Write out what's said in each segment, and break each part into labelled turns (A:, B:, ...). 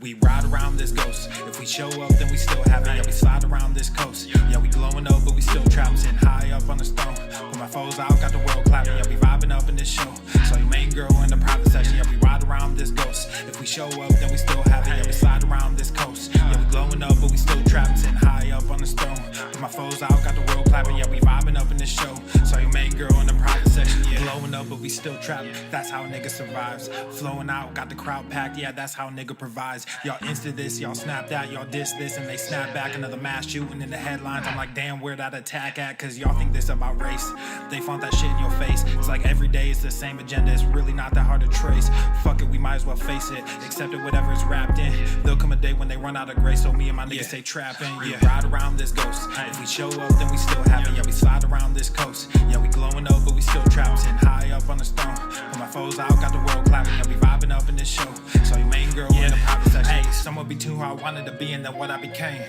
A: We ride around this ghost. If we show up, then we still have it. Yeah, we slide around this coast. Yeah, we glowing up, but we still trapped. Sitting high up on the stone. Put my foes out, got the world clapping. Yeah, we vibing up in this show. So your main girl in the private section. Yeah, we ride around this ghost. If we show up, then we still have it. Yeah, we slide around this coast. Yeah, we glowing up, but we still trapped. Sitting high up on the stone. Put my foes out, got the world clapping. Yeah, we vibing up in this show. So your main girl in the private section. Yeah, glowing up, but we still trapped. That's how a nigga survives. Flowing out, got the crowd packed. Yeah, that's how a nigga provides. Y'all insta this, y'all snap that, y'all diss this, and they snap back. Another mass shooting in the headlines. I'm like, damn, where that attack at? Cause y'all think this about race. They font that shit in your face. It's like every day it's the same agenda. It's really not that hard to trace. Fuck it, we might as well face it. Accept it, whatever it's wrapped in. There'll come a day when they run out of grace. So me and my niggas stay trapping. Yeah, ride around this ghost. If we show up, then we still have it. Yeah, we slide around this coast. Yeah, we glowing up, but we still trapped. Sitting high up on the stone. Put my foes out, got the world clapping. Yeah, we vibing up in this show. So your main girl in the private section. Hey, some would be too hard, wanted to be, and then what I became.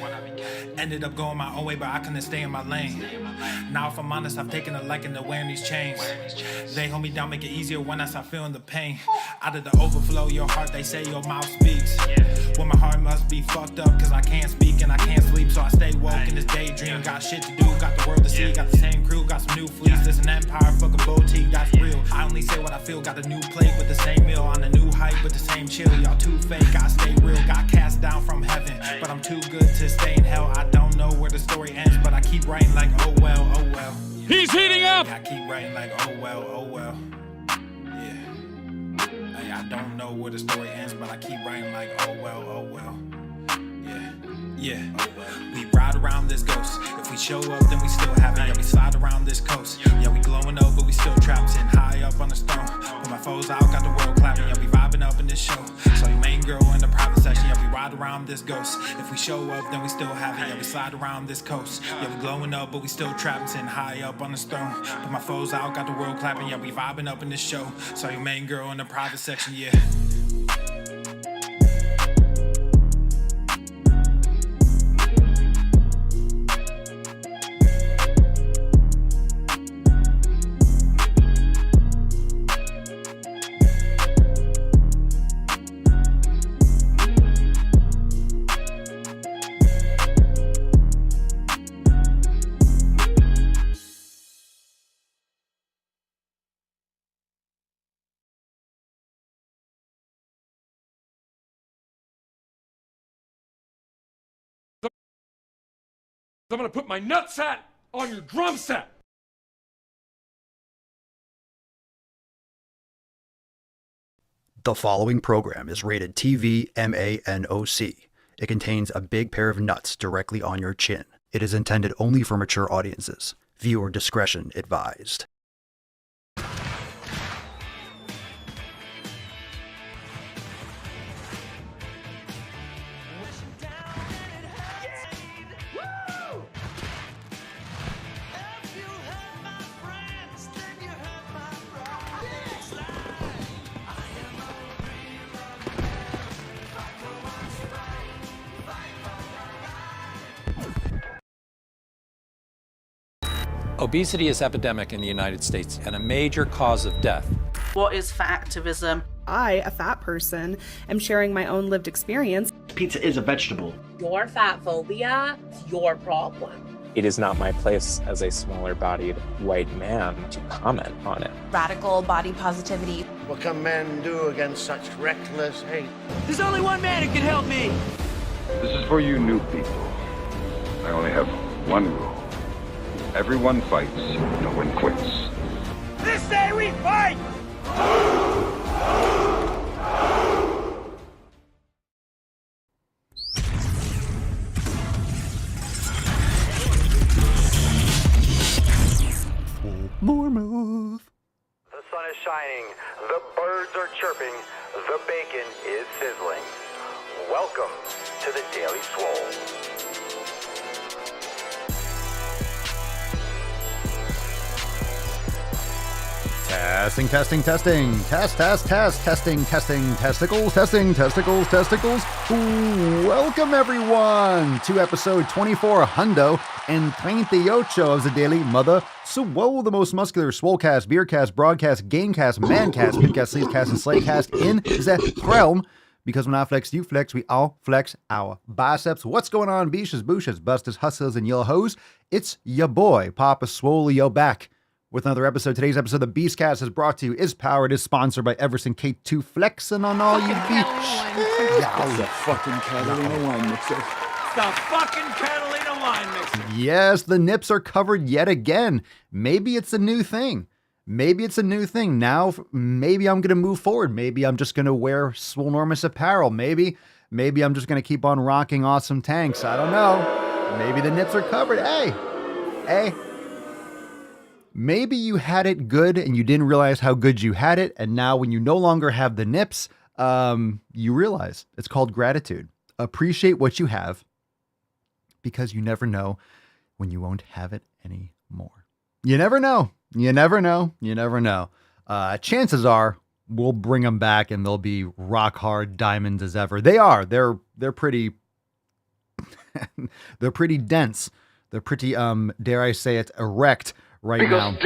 A: Ended up going my own way, but I couldn't stay in my lane. Now if I'm honest, I've taken a liking to wearing these chains. They hold me down, make it easier when I start feeling the pain. Out of the overflow, your heart, they say your mouth speaks. Well, my heart must be fucked up, cause I can't speak and I can't sleep. So I stay woke in this daydream. Got shit to do, got the world to see. Got the same crew, got some new fleets. There's an empire, fucking boutique, that's real. I only say what I feel, got a new plate with the same meal. On a new height with the same chill. Y'all too fake, I stay real. Got cast down from heaven, but I'm too good to stay in hell. I don't know where the story ends, but I keep writing like, oh well, oh well.
B: He's heating up!
A: I keep writing like, oh well, oh well. Yeah. Hey, I don't know where the story ends, but I keep writing like, oh well, oh well. Yeah. We ride around this ghost. If we show up, then we still have it. Yeah, we slide around this coast. Yeah, we glowing up, but we still trapped. Sitting high up on the stone. Put my foes out, got the world clapping. Yeah, we vibing up in this show. So your main girl in the private section. Yeah, we ride around this ghost. If we show up, then we still have it. Yeah, we slide around this coast. Yeah, we glowing up, but we still trapped. Sitting high up on the stone. Put my foes out, got the world clapping. Yeah, we vibing up in this show. So your main girl in the private section. Yeah.
B: I'm gonna put my nutsack on your drum set!
C: The following program is rated TV MANOC. It contains a big pair of nuts directly on your chin. It is intended only for mature audiences. Viewer discretion advised.
D: Obesity is epidemic in the United States and a major cause of death.
E: What is fat activism?
F: I, a fat person, am sharing my own lived experience.
G: Pizza is a vegetable.
H: Your fat phobia is your problem.
I: It is not my place as a smaller-bodied white man to comment on it.
J: Radical body positivity.
K: What can men do against such reckless hate?
L: There's only one man who can help me.
M: This is for you new people. I only have one rule. Everyone fights, no one quits.
L: This day we fight!
C: More move.
N: The sun is shining, the birds are chirping, the bacon is sizzling. Welcome to the Daily Swole.
C: Testing. Testing, testicles. Ooh, welcome everyone to episode 24 hundo and 38 of the Daily Mother Swole, the most muscular swolecast, beercast, broadcast, gamecast, mancast, pitcast, sleevecast, and slaycast in the realm. Because when I flex, you flex, we all flex our biceps. What's going on, beaches, booshes, busters, hustlers, and yellow hoes? It's your boy, Papa Swolio, back with another episode. Today's episode of the Beastcast is brought to you, is powered, is sponsored by Everson K2 Flexing on all you beach.
G: It's the fucking Catalina wine mixer.
L: The fucking Catalina wine mixer.
C: Yes, the nips are covered yet again. Maybe it's a new thing. Now, maybe I'm going to move forward. Maybe I'm just going to wear Swolenormous apparel. Maybe I'm just going to keep on rocking awesome tanks. I don't know. Maybe the nips are covered. Hey. Maybe you had it good and you didn't realize how good you had it. And now when you no longer have the nips, you realize it's called gratitude. Appreciate what you have because you never know when you won't have it anymore. You never know. Chances are we'll bring them back and they'll be rock hard diamonds as ever. They are. They're pretty they're pretty dense. They're pretty dare I say it, erect right now.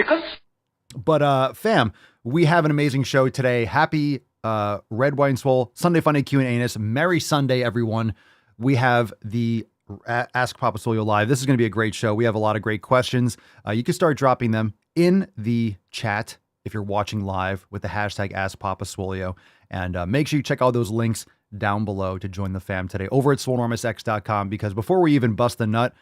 C: But fam, we have an amazing show today. Happy Red Wine Swole Sunday Funday Q&A. Merry Sunday, everyone. We have the Ask Papa Swolio live. This is going to be a great show. We have a lot of great questions. You can start dropping them in the chat if you're watching live with the hashtag AskPapaSwolio. And make sure you check all those links down below to join the fam today over at swolenormousx.com, because before we even bust the nut,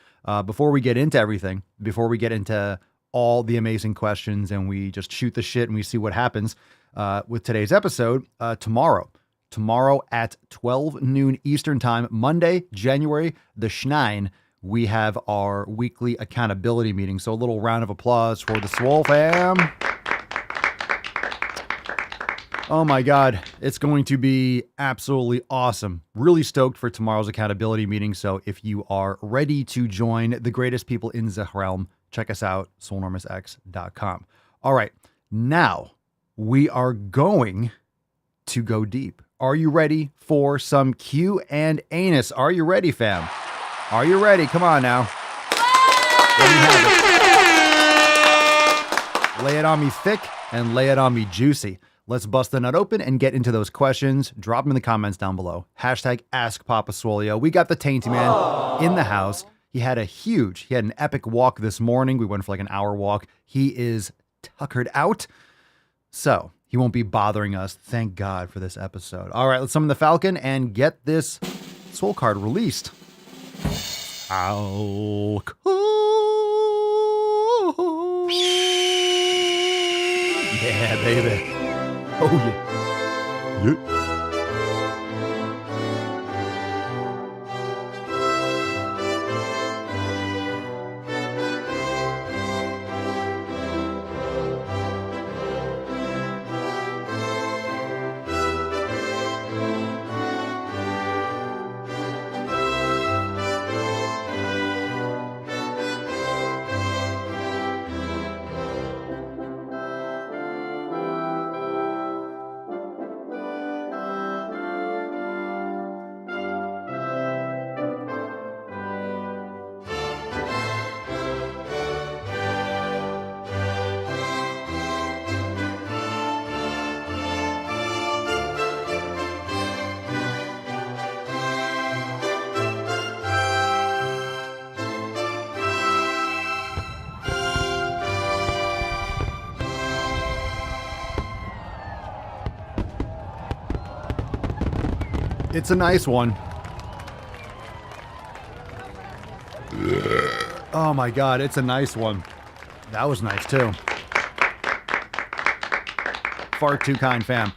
C: before we get into everything, before we get into all the amazing questions and we just shoot the shit and we see what happens with today's episode, tomorrow at 12 noon Eastern time, Monday, January the 9th, we have our weekly accountability meeting. So a little round of applause for the Swole fam. Oh my God, it's going to be absolutely awesome. Really stoked for tomorrow's accountability meeting. So if you are ready to join the greatest people in the realm, check us out, swolenormousx.com. All right, now we are going to go deep. Are you ready for some Q and anus? Are you ready, fam? Are you ready? Come on now. Let me have it. Lay it on me thick and lay it on me juicy. Let's bust the nut open and get into those questions. Drop them in the comments down below. Hashtag AskPapaSwolio. We got the Tainty Man in the house. He had an epic walk this morning. We went for like an hour walk. He is tuckered out, so he won't be bothering us. Thank God for this episode. All right, let's summon the Falcon and get this Swole card released. Ow. Yeah, baby. Oh, yeah. It's a nice one. Oh my God, it's a nice one. That was nice too. Far too kind, fam.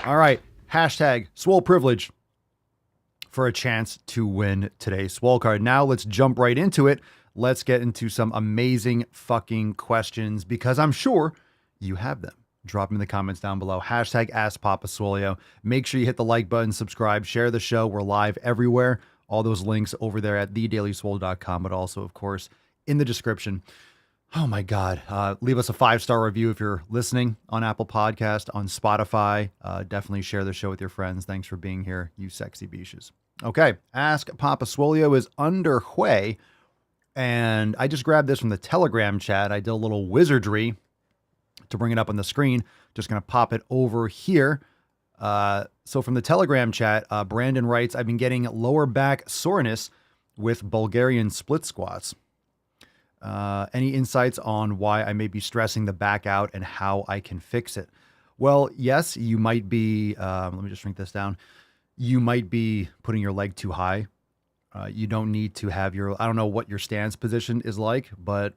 C: All right, hashtag Swole Privilege for a chance to win today's Swole card. Now let's jump right into it. Let's get into some amazing fucking questions because I'm sure you have them. Drop them in the comments down below. Hashtag AskPapaSwolio. Make sure you hit the like button, subscribe, share the show. We're live everywhere. All those links over there at thedailyswole.com, but also, of course, in the description. Oh my God. Leave us a 5-star review if you're listening on Apple Podcast, on Spotify. Definitely share the show with your friends. Thanks for being here, you sexy beaches. Okay. Ask Papa Swolio is underway. And I just grabbed this from the Telegram chat. I did a little wizardry to bring it up on the screen. Just going to pop it over here So from the Telegram chat, Brandon writes, I've been getting lower back soreness with Bulgarian split squats. Any insights on why I may be stressing the back out and how I can fix it? Well, yes, you might be, let me just shrink this down. You might be putting your leg too high. You don't need to have I don't know what your stance position is like, but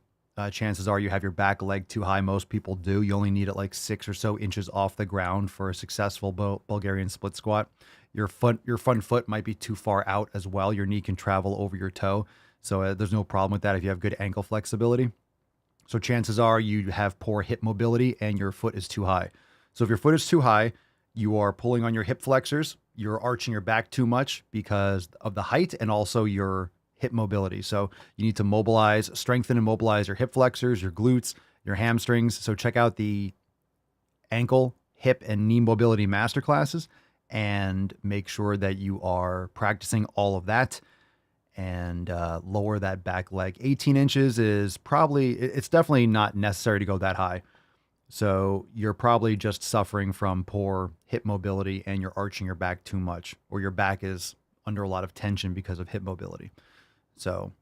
C: chances are you have your back leg too high. Most people do. You only need it like 6 or so inches off the ground for a successful Bulgarian split squat. Your front foot might be too far out as well. Your knee can travel over your toe. So there's no problem with that if you have good ankle flexibility. So chances are you have poor hip mobility and your foot is too high. So if your foot is too high, you are pulling on your hip flexors, you're arching your back too much because of the height and also your hip mobility. So you need to strengthen and mobilize your hip flexors, your glutes, your hamstrings. So check out the ankle, hip, and knee mobility masterclasses and make sure that you are practicing all of that and lower that back leg. 18 inches is it's definitely not necessary to go that high. So you're probably just suffering from poor hip mobility and you're arching your back too much, or your back is under a lot of tension because of hip mobility. So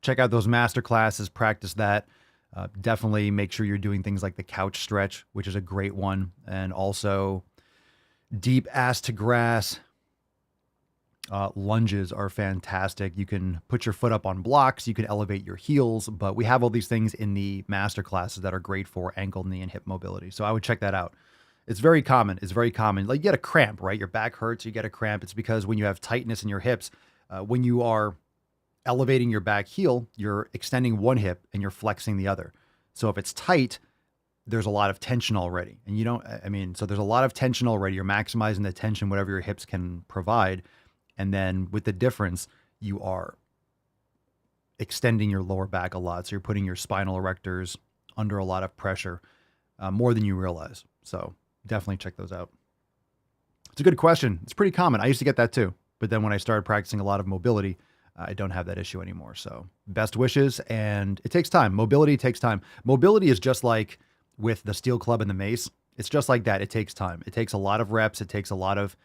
C: check out those master classes, practice that. Definitely make sure you're doing things like the couch stretch, which is a great one. And also deep ass to grass. Lunges are fantastic. You can put your foot up on blocks. You can elevate your heels, but we have all these things in the master classes that are great for ankle, knee, and hip mobility. So I would check that out. It's very common. Like you get a cramp, right? Your back hurts, you get a cramp. It's because when you have tightness in your hips, when you are elevating your back heel, you're extending one hip and you're flexing the other. So if it's tight, there's a lot of tension already. And so there's a lot of tension already. You're maximizing the tension, whatever your hips can provide. And then with the difference, you are extending your lower back a lot. So you're putting your spinal erectors under a lot of pressure, more than you realize. So definitely check those out. It's a good question. It's pretty common. I used to get that too. But then when I started practicing a lot of mobility, I don't have that issue anymore. So best wishes. And it takes time. Mobility takes time. Mobility is just like with the steel club and the mace. It's just like that. It takes time. It takes a lot of reps. It takes a lot of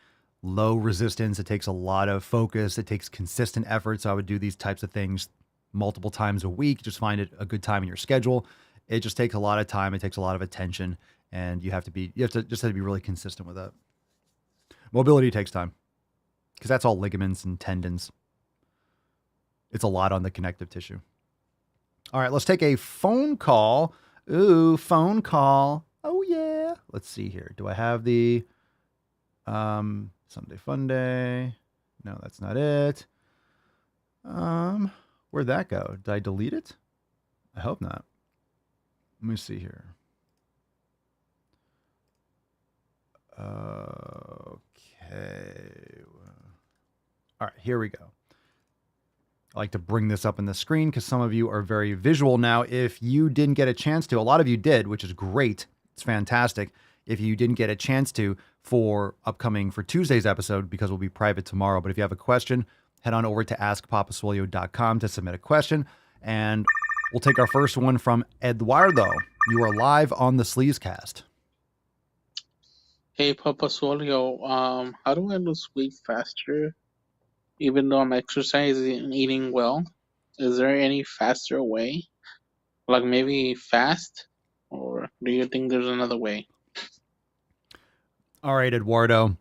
C: low resistance. It takes a lot of focus. It takes consistent effort. So I would do these types of things multiple times a week. Just find it a good time in your schedule. It just takes a lot of time. It takes a lot of attention, and you have to be really consistent with that. Mobility takes time because that's all ligaments and tendons. It's a lot on the connective tissue. All right, let's take a phone call. Ooh, phone call. Oh yeah. Let's see here. Do I have the Sunday Fun Day? No, that's not it. Where'd that go? Did I delete it? I hope not. Let me see here. Okay. All right, here we go. I like to bring this up on the screen because some of you are very visual now. If you didn't get a chance to, a lot of you did, which is great. It's fantastic. If you didn't get a chance to for Tuesday's episode, because we'll be private tomorrow. But if you have a question, head on over to askpapaswolio.com to submit a question. And we'll take our first one from Eduardo. You are live on the Sleazecast.
O: Hey, Papa Swolio. How do I lose weight faster, even though I'm exercising and eating well? Is there any faster way? Like maybe fast? Or do you think there's another way?
C: All right, Eduardo.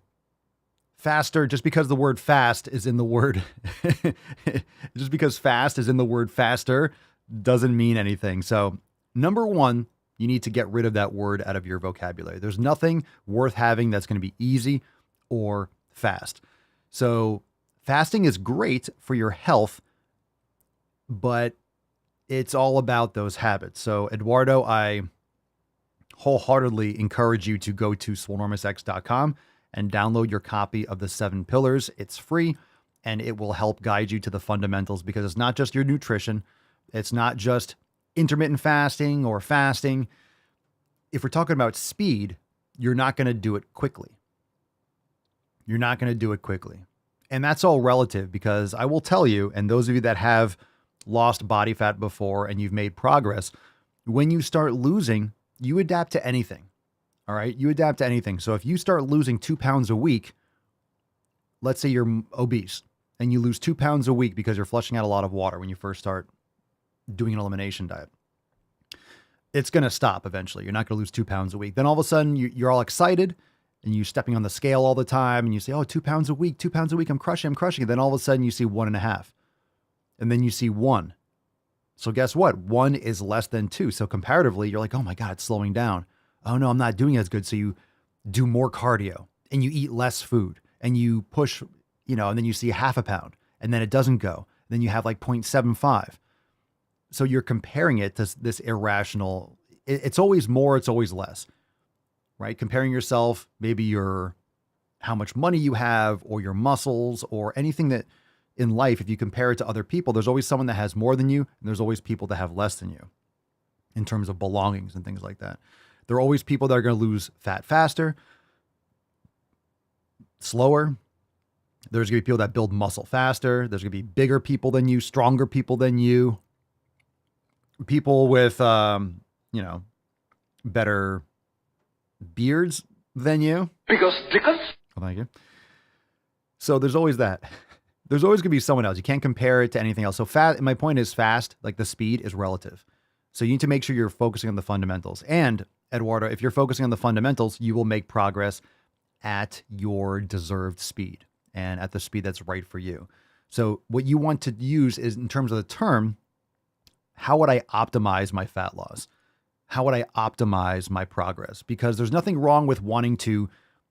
C: Faster, just because the word fast is in the word, just because fast is in the word faster doesn't mean anything. So, number one, you need to get rid of that word out of your vocabulary. There's nothing worth having that's going to be easy or fast. So, fasting is great for your health, but it's all about those habits. So, Eduardo, I wholeheartedly encourage you to go to swolenormousx.com and download your copy of the 7 Pillars. It's free and it will help guide you to the fundamentals, because it's not just your nutrition. It's not just intermittent fasting or fasting. If we're talking about speed, you're not going to do it quickly. And that's all relative, because I will tell you, and those of you that have lost body fat before and you've made progress, when you start losing, you adapt to anything. All right. You adapt to anything. So if you start losing 2 pounds a week, let's say you're obese and you lose 2 pounds a week because you're flushing out a lot of water when you first start doing an elimination diet, it's going to stop eventually. You're not going to lose 2 pounds a week. Then all of a sudden you're all excited and you're stepping on the scale all the time and you say, oh, 2 pounds a week, 2 pounds a week. I'm crushing. And then all of a sudden you see 1.5 and then you see 1. So guess what? 1 is less than 2. So comparatively, you're like, oh my God, it's slowing down. Oh no, I'm not doing as good. So you do more cardio and you eat less food and you push, and then you see 0.5 pound and then it doesn't go. Then you have like 0.75. So you're comparing it to this irrational, it's always more, it's always less, right? Comparing yourself, maybe how much money you have or your muscles or anything that in life, if you compare it to other people, there's always someone that has more than you and there's always people that have less than you in terms of belongings and things like that. There are always people that are going to lose fat faster, slower. There's going to be people that build muscle faster. There's going to be bigger people than you, stronger people than you, people with, better beards than you. Because Dickens. Oh, thank you. So there's always that. There's always going to be someone else. You can't compare it to anything else. So my point is fast, like the speed is relative. So you need to make sure you're focusing on the fundamentals. And Eduardo, if you're focusing on the fundamentals, you will make progress at your deserved speed and at the speed that's right for you. So what you want to use is, in terms of the term, how would I optimize my fat loss? How would I optimize my progress? Because there's nothing wrong with wanting to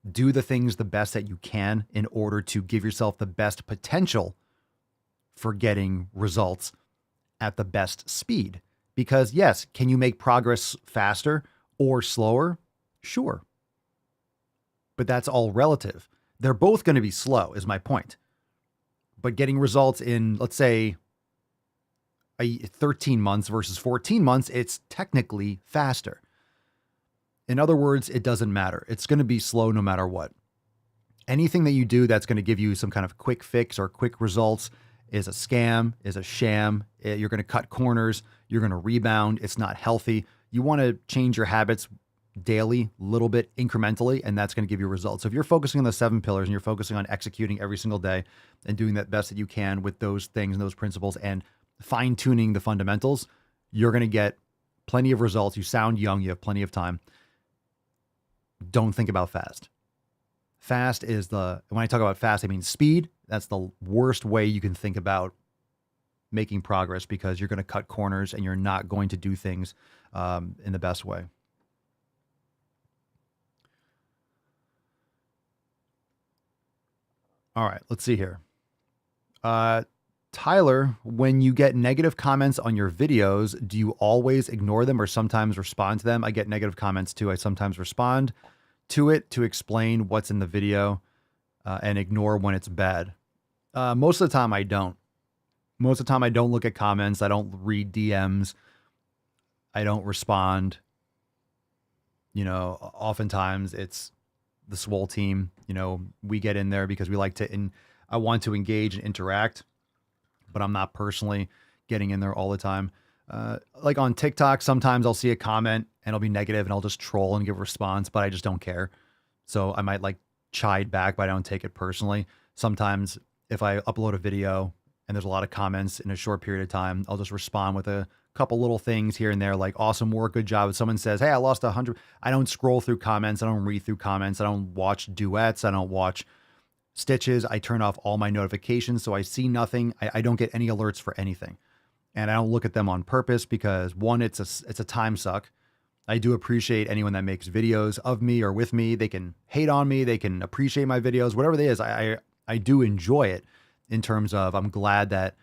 C: do the things the best that you can in order to give yourself the best potential for getting results at the best speed. Because yes, can you make progress faster or slower? Sure. But that's all relative. They're both going to be slow, is my point. But getting results in, let's say, 13 months versus 14 months, it's technically faster. In other words, it doesn't matter. It's going to be slow no matter what. Anything that you do that's going to give you some kind of quick fix or quick results is a scam, is a sham. You're going to cut corners. You're going to rebound. It's not healthy. You want to change your habits daily, little bit incrementally, and that's going to give you results. So if you're focusing on the 7 pillars and you're focusing on executing every single day and doing that best that you can with those things and those principles and fine tuning the fundamentals, you're going to get plenty of results. You sound young. You have plenty of time. Don't think about fast. Fast is when I talk about fast, I mean speed. That's the worst way you can think about making progress, because you're going to cut corners and you're not going to do things in the best way. All right, let's see here. Tyler, when you get negative comments on your videos, do you always ignore them or sometimes respond to them? I get negative comments too. I sometimes respond to it to explain what's in the video and ignore when it's bad. Most of the time I don't. Most of the time I don't look at comments. I don't read DMs. I don't respond. Oftentimes it's the Swole team. We get in there because we like to, I want to engage and interact, but I'm not personally getting in there all the time. Like on TikTok, sometimes I'll see a comment and it'll be negative and I'll just troll and give a response, but I just don't care. So I might chide back, but I don't take it personally. Sometimes if I upload a video and there's a lot of comments in a short period of time, I'll just respond with a couple little things here and there, like awesome work, good job. If someone says, hey, I lost 100, I don't scroll through comments. I don't read through comments. I don't watch duets. I don't watch stitches. I turn off all my notifications. So I see nothing. I don't get any alerts for anything. And I don't look at them on purpose because, one, it's a time suck. I do appreciate anyone that makes videos of me or with me. They can hate on me. They can appreciate my videos, whatever it is. I do enjoy it in terms of, I'm glad that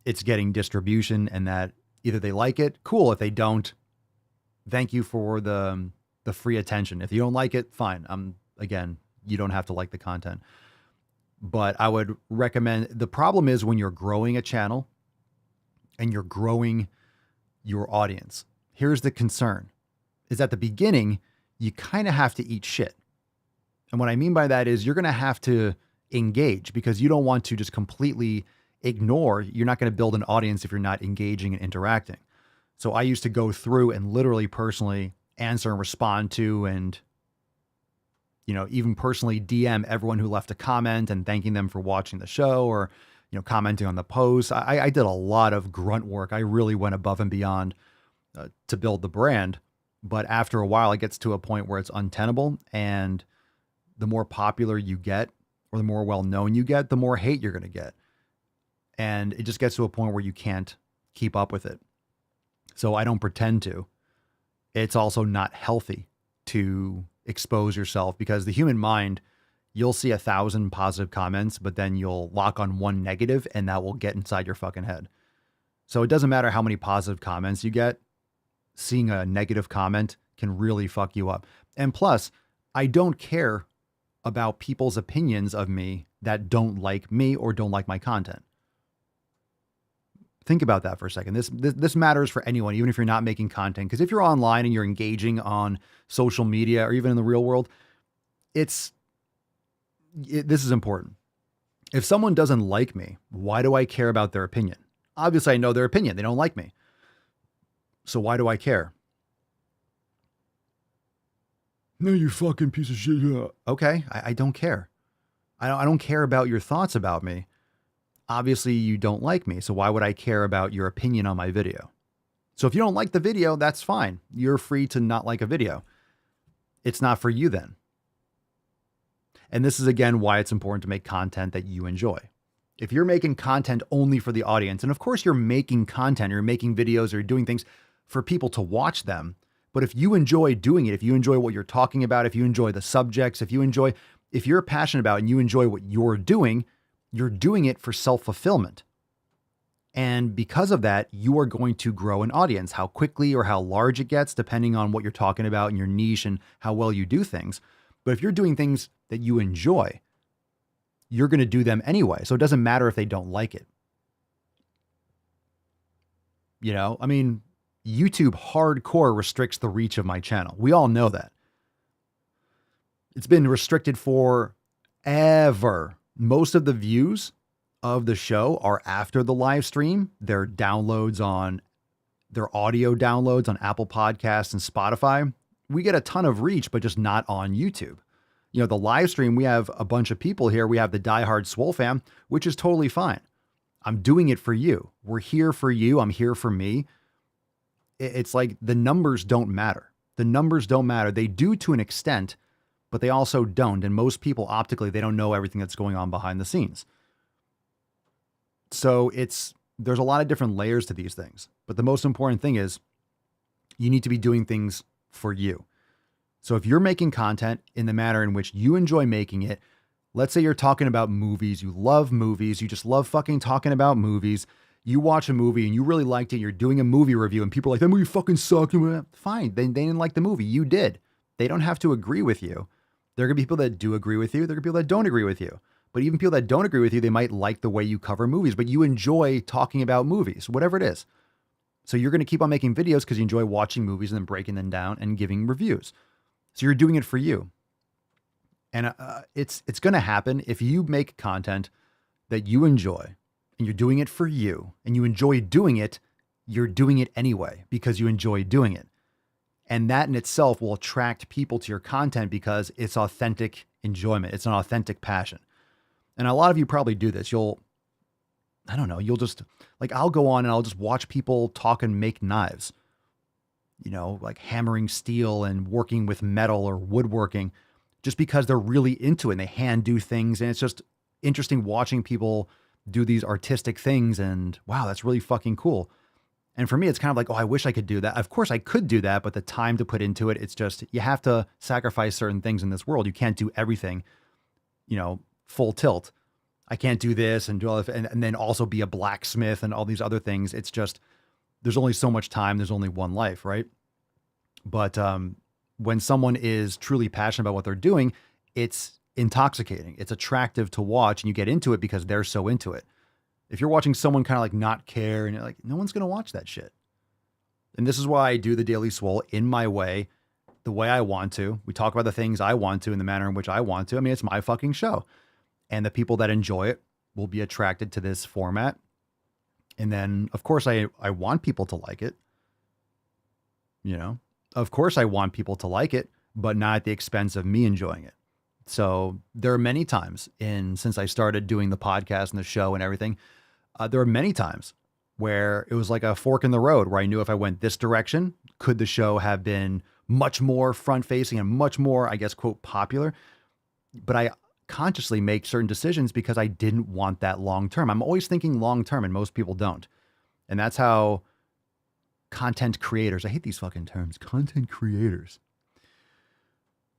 C: it's getting distribution and that either they like it, cool. If they don't, thank you for the free attention. If you don't like it, fine. Again, you don't have to like the content, but I would recommend, the problem is when you're growing a channel and you're growing your audience. Here's the concern, is at the beginning, you kind of have to eat shit. And what I mean by that is you're going to have to engage, because you don't want to just completely ignore. You're not going to build an audience if you're not engaging and interacting. So I used to go through and literally personally answer and respond to, and, you know, even personally DM everyone who left a comment and thanking them for watching the show, or, you know, commenting on the post. I did a lot of grunt work. I really went above and beyond to build the brand. But after a while, it gets to a point where it's untenable. And the more popular you get, or the more well-known you get, the more hate you're going to get. And it just gets to a point where you can't keep up with it. So I don't pretend to. It's also not healthy to expose yourself, because the human mind, you'll see 1,000 positive comments, but then you'll lock on one negative and that will get inside your fucking head. So it doesn't matter how many positive comments you get. Seeing a negative comment can really fuck you up. And plus, I don't care about people's opinions of me that don't like me or don't like my content. Think about that for a second. This matters for anyone, even if you're not making content. Because if you're online and you're engaging on social media or even in the real world, this is important. If someone doesn't like me, why do I care about their opinion? Obviously, I know their opinion. They don't like me. So why do I care? No, you fucking piece of shit. Okay, I don't care. I don't care about your thoughts about me. Obviously, you don't like me, so why would I care about your opinion on my video? So if you don't like the video, that's fine. You're free to not like a video. It's not for you then. And this is, again, why it's important to make content that you enjoy. If you're making content only for the audience, and of course you're making content, you're making videos, or you're doing things for people to watch them, but if you enjoy doing it, if you enjoy what you're talking about, if you enjoy the subjects, if you're passionate about it and you enjoy what you're doing it for self-fulfillment. And because of that, you are going to grow an audience. How quickly or how large it gets, depending on what you're talking about and your niche and how well you do things. But if you're doing things that you enjoy, you're going to do them anyway. So it doesn't matter if they don't like it. You know, I mean, YouTube hardcore restricts the reach of my channel. We all know that. It's been restricted forever. Most of the views of the show are after the live stream. Their downloads on their audio downloads on Apple Podcasts and Spotify. We get a ton of reach, but just not on YouTube. You know, the live stream, we have a bunch of people here. We have the diehard Swole fam, which is totally fine. I'm doing it for you. We're here for you. I'm here for me. It's like the numbers don't matter. The numbers don't matter. They do to an extent, but they also don't. And most people optically, they don't know everything that's going on behind the scenes. So there's a lot of different layers to these things. But the most important thing is you need to be doing things for you. So if you're making content in the manner in which you enjoy making it, let's say you're talking about movies, you love movies, you just love fucking talking about movies. You watch a movie and you really liked it. You're doing a movie review and people are like, that movie fucking sucked. Fine. They didn't like the movie. You did. They don't have to agree with you. There are going to be people that do agree with you. There are going to be people that don't agree with you. But even people that don't agree with you, they might like the way you cover movies, but you enjoy talking about movies, whatever it is. So you're going to keep on making videos because you enjoy watching movies and then breaking them down and giving reviews. So you're doing it for you. And it's going to happen if you make content that you enjoy and you're doing it for you and you enjoy doing it, you're doing it anyway because you enjoy doing it. And that in itself will attract people to your content because it's authentic enjoyment. It's an authentic passion. And a lot of you probably do this. You'll just like, I'll go on and I'll just watch people talk and make knives, you know, like hammering steel and working with metal or woodworking just because they're really into it and they hand do things. And it's just interesting watching people do these artistic things and wow, that's really fucking cool. And for me, it's kind of like, oh, I wish I could do that. Of course I could do that, but the time to put into it, it's just, you have to sacrifice certain things in this world. You can't do everything, you know, full tilt. I can't do this and do all and then also be a blacksmith and all these other things. It's just, there's only so much time. There's only one life, right? But when someone is truly passionate about what they're doing, it's intoxicating. It's attractive to watch and you get into it because they're so into it. If you're watching someone kind of like not care and you're like, no one's going to watch that shit. And this is why I do the Daily Swole in my way, the way I want to. We talk about the things I want to in the manner in which I want to. I mean, it's my fucking show. And the people that enjoy it will be attracted to this format. And then, of course, I want people to like it. You know, of course I want people to like it, but not at the expense of me enjoying it. So there are many times since I started doing the podcast and the show and everything, there are many times where it was like a fork in the road where I knew if I went this direction, could the show have been much more front facing and much more, I guess, quote, popular. But I consciously make certain decisions because I didn't want that long term. I'm always thinking long term and most people don't. And that's how content creators, I hate these fucking terms, content creators.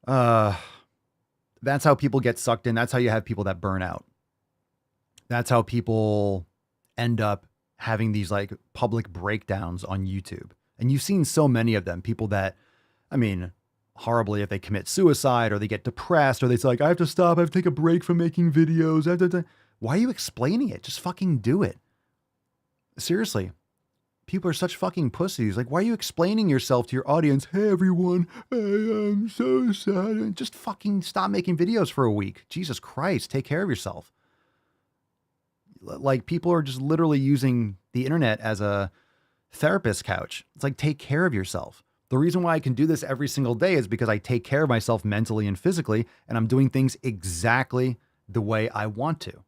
C: That's how people get sucked in. That's how you have people that burn out. That's how people end up having these like public breakdowns on YouTube. And you've seen so many of them, people that, I mean, horribly if they commit suicide or they get depressed or they say like, I have to stop, I have to take a break from making videos. Why are you explaining it? Just fucking do it. Seriously. People are such fucking pussies. Like, why are you explaining yourself to your audience? Hey, everyone, I am so sad. And just fucking stop making videos for a week. Jesus Christ, take care of yourself. Like, people are just literally using the internet as a therapist couch. It's like, take care of yourself. The reason why I can do this every single day is because I take care of myself mentally and physically, and I'm doing things exactly the way I want to.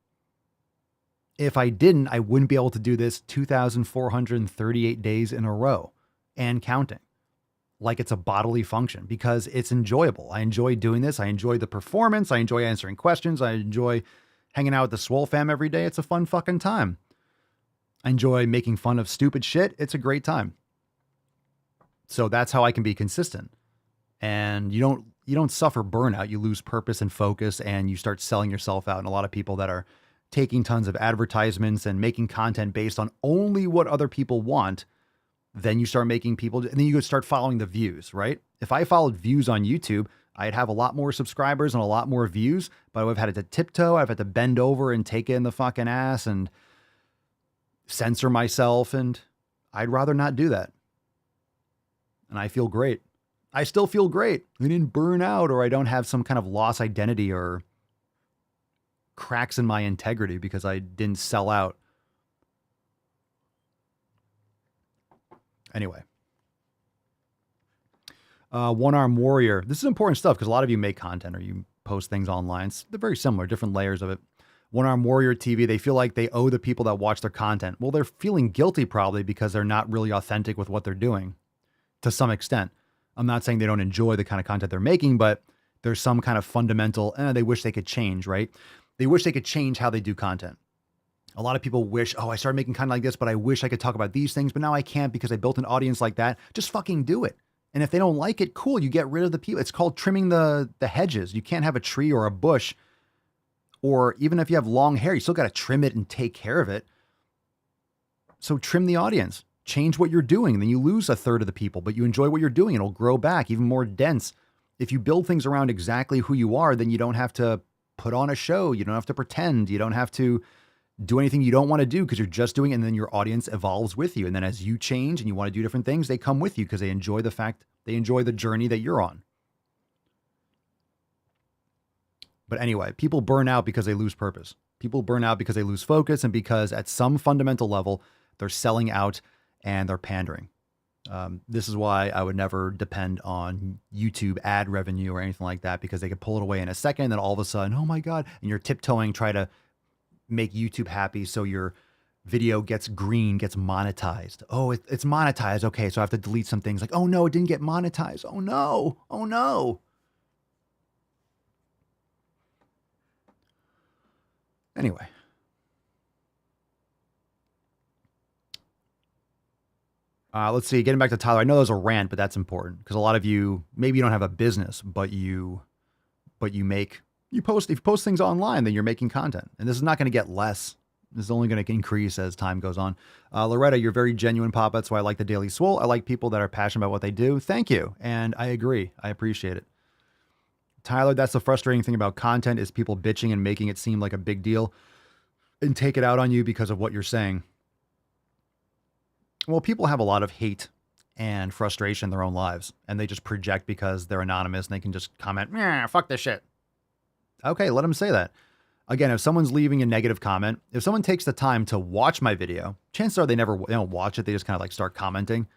C: If I didn't, I wouldn't be able to do this 2,438 days in a row and counting, like it's a bodily function, because it's enjoyable. I enjoy doing this. I enjoy the performance. I enjoy answering questions. I enjoy hanging out with the Swole fam every day. It's a fun fucking time. I enjoy making fun of stupid shit. It's a great time. So that's how I can be consistent. And you don't suffer burnout. You lose purpose and focus, and you start selling yourself out. And a lot of people that are taking tons of advertisements and making content based on only what other people want, then you start making people, and then you start following the views, right? If I followed views on YouTube, I'd have a lot more subscribers and a lot more views, but I would have had to tiptoe. I've had to bend over and take it in the fucking ass and censor myself. And I'd rather not do that. And I feel great. I still feel great. I didn't burn out, or I don't have some kind of lost identity or cracks in my integrity because I didn't sell out. Anyway. One Arm Warrior. This is important stuff because a lot of you make content or you post things online. They're very similar, different layers of it. One Arm Warrior TV, they feel like they owe the people that watch their content. Well, they're feeling guilty probably because they're not really authentic with what they're doing to some extent. I'm not saying they don't enjoy the kind of content they're making, but there's some kind of fundamental, they wish they could change, right? They wish they could change how they do content. A lot of people wish, I started making content like this, but I wish I could talk about these things, but now I can't because I built an audience like that. Just fucking do it. And if they don't like it, cool, you get rid of the people. It's called trimming the hedges. You can't have a tree or a bush, or even if you have long hair, you still got to trim it and take care of it. So trim the audience, change what you're doing. And then you lose a third of the people, but you enjoy what you're doing. It'll grow back even more dense. If you build things around exactly who you are, then you don't have to put on a show. You don't have to pretend. You don't have to do anything you don't want to do because you're just doing it. And then your audience evolves with you. And then as you change and you want to do different things, they come with you because they enjoy the journey that you're on. But anyway, people burn out because they lose purpose. People burn out because they lose focus and because at some fundamental level, they're selling out and they're pandering. This is why I would never depend on YouTube ad revenue or anything like that, because they could pull it away in a second. And then all of a sudden, oh my God, and you're tiptoeing, try to make YouTube happy. So your video gets green, gets monetized. Oh, it's monetized. Okay. So I have to delete some things like, oh no, it didn't get monetized. Oh no. Oh no. Anyway. Let's see, getting back to Tyler. I know that was a rant, but that's important because a lot of you, maybe you don't have a business, but you post, if you post things online, then you're making content, and this is not going to get less. This is only going to increase as time goes on. Loretta, you're very genuine, Papa. That's why I like the Daily Swole. I like people that are passionate about what they do. Thank you. And I agree. I appreciate it. Tyler, that's the frustrating thing about content is people bitching and making it seem like a big deal and take it out on you because of what you're saying. Well, people have a lot of hate and frustration in their own lives, and they just project because they're anonymous and they can just comment, fuck this shit. Okay, let them say that. Again, if someone's leaving a negative comment, if someone takes the time to watch my video, chances are they don't watch it. They just kind of like start commenting.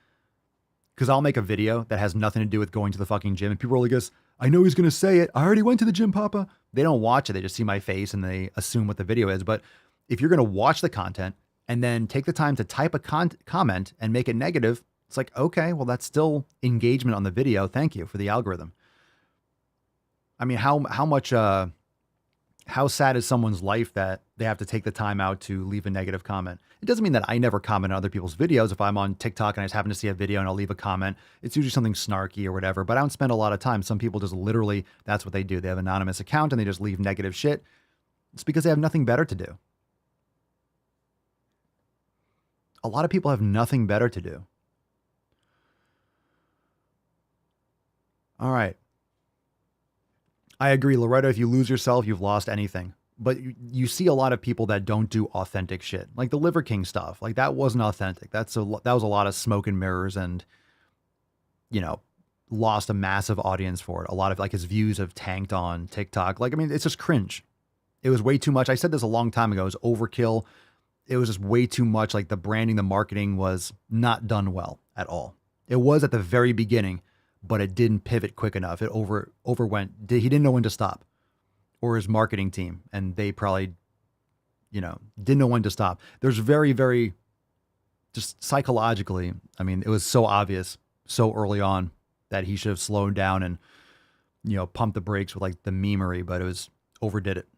C: Because I'll make a video that has nothing to do with going to the fucking gym, and people are like, I know he's going to say it. I already went to the gym, Papa. They don't watch it. They just see my face and they assume what the video is. But if you're going to watch the content and then take the time to type a comment and make it negative, it's like, okay, well, that's still engagement on the video. Thank you for the algorithm. I mean, how sad is someone's life that they have to take the time out to leave a negative comment? It doesn't mean that I never comment on other people's videos. If I'm on TikTok and I just happen to see a video and I'll leave a comment, it's usually something snarky or whatever, but I don't spend a lot of time. Some people just literally, that's what they do. They have an anonymous account and they just leave negative shit. It's because they have nothing better to do. A lot of people have nothing better to do. All right. I agree, Loretta, if you lose yourself, you've lost anything. But you see a lot of people that don't do authentic shit. Like the Liver King stuff. Like that wasn't authentic. That was a lot of smoke and mirrors and, lost a massive audience for it. A lot of like his views have tanked on TikTok. Like, I mean, it's just cringe. It was way too much. I said this a long time ago. It was overkill. It was just way too much. Like the branding, the marketing was not done well at all. It was at the very beginning, but it didn't pivot quick enough. It overwent. He didn't know when to stop, or his marketing team. And they probably, didn't know when to stop. There's very, very just psychologically. I mean, it was so obvious so early on that he should have slowed down and, pumped the brakes with like the memery, but it was overdid it.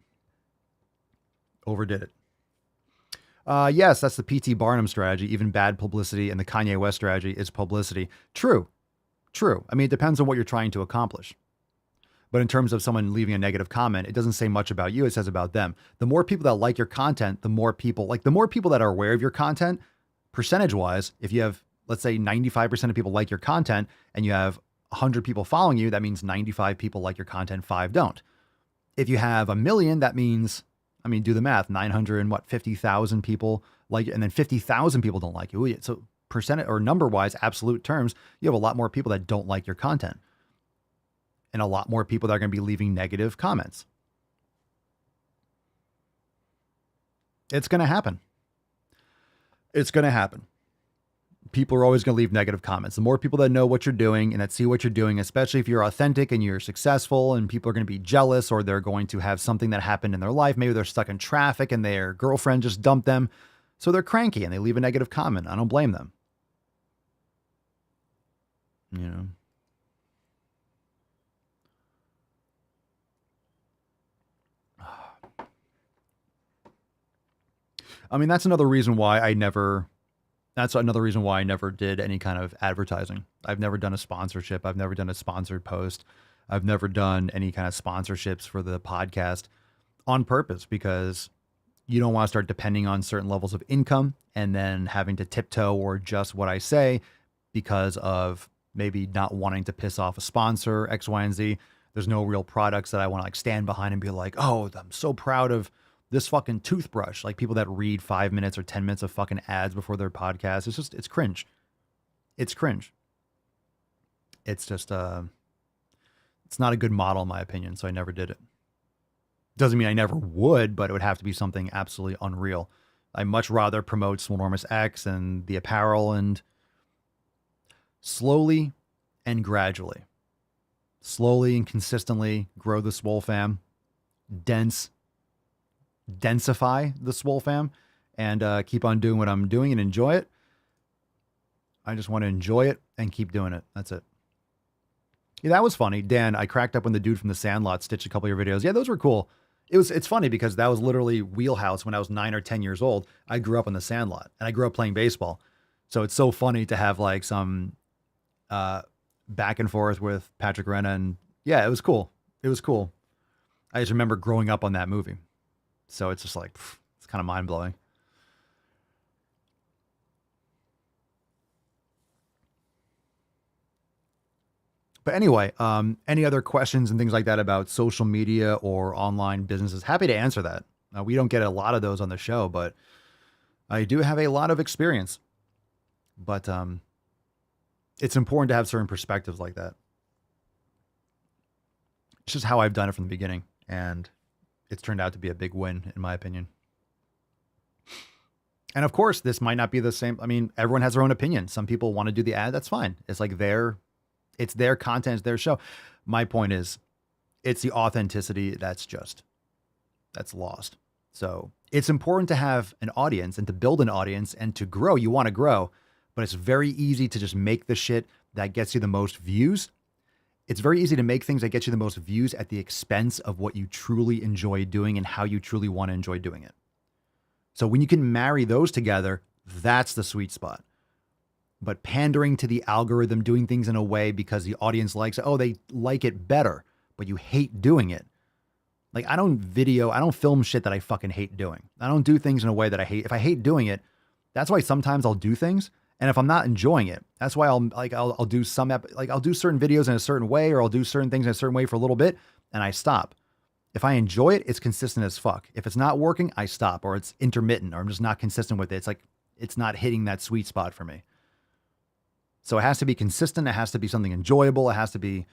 C: Yes, that's the P.T. Barnum strategy. Even bad publicity, and the Kanye West strategy is publicity. True. I mean, it depends on what you're trying to accomplish. But in terms of someone leaving a negative comment, it doesn't say much about you. It says about them. The more people that like your content, the more people that are aware of your content, percentage-wise, if you have, let's say 95% of people like your content and you have 100 people following you, that means 95 people like your content, 5 don't. If you have 1 million, that means, I mean, do the math, 50,000 people like it, and then 50,000 people don't like you. So percentage or number-wise, absolute terms, you have a lot more people that don't like your content. And a lot more people that are going to be leaving negative comments. It's going to happen. People are always going to leave negative comments. The more people that know what you're doing and that see what you're doing, especially if you're authentic and you're successful, and people are going to be jealous, or they're going to have something that happened in their life. Maybe they're stuck in traffic and their girlfriend just dumped them. So they're cranky and they leave a negative comment. I don't blame them. I mean, that's another reason why I never did any kind of advertising. I've never done a sponsorship. I've never done a sponsored post. I've never done any kind of sponsorships for the podcast on purpose, because you don't want to start depending on certain levels of income and then having to tiptoe or adjust what I say because of maybe not wanting to piss off a sponsor, X, Y, and Z. There's no real products that I want to like stand behind and be like, oh, I'm so proud of this fucking toothbrush. Like people that read 5 minutes or 10 minutes of fucking ads before their podcast. It's cringe. It's cringe. It's just, it's not a good model in my opinion. So I never did it. Doesn't mean I never would, but it would have to be something absolutely unreal. I much rather promote Swolenormous X and the apparel, and slowly and gradually, slowly and consistently grow the Swole fam, densify the Swole fam, and keep on doing what I'm doing and enjoy it. I just want to enjoy it and keep doing it. That's it. Yeah, that was funny. Dan, I cracked up when the dude from the Sandlot stitched a couple of your videos. Yeah, those were cool. It's funny because that was literally wheelhouse when I was 9 or 10 years old. I grew up in the Sandlot and I grew up playing baseball. So it's so funny to have like some back and forth with Patrick Renna, and yeah, it was cool. I just remember growing up on that movie. So it's just like, it's kind of mind blowing. But anyway, any other questions and things like that about social media or online businesses? Happy to answer that. We don't get a lot of those on the show, but I do have a lot of experience. But it's important to have certain perspectives like that. It's just how I've done it from the beginning, and it's turned out to be a big win, in my opinion. And of course, this might not be the same. I mean, everyone has their own opinion. Some people want to do the ad. That's fine. It's like it's their content, it's their show. My point is, it's the authenticity that's lost. So it's important to have an audience and to build an audience and to grow. You want to grow, but it's very easy to just make the shit that gets you the most views. It's very easy to make things that get you the most views at the expense of what you truly enjoy doing and how you truly want to enjoy doing it. So when you can marry those together, that's the sweet spot. But pandering to the algorithm, doing things in a way because the audience likes it, oh, they like it better, but you hate doing it. Like I don't film shit that I fucking hate doing. I don't do things in a way that I hate. If I hate doing it, that's why sometimes I'll do things. And if I'm not enjoying it, that's why I'll do I'll do certain videos in a certain way, or I'll do certain things in a certain way for a little bit and I stop. If I enjoy it, it's consistent as fuck. If it's not working, I stop, or it's intermittent, or I'm just not consistent with it. It's like, it's not hitting that sweet spot for me. So it has to be consistent. It has to be something enjoyable. It has to be,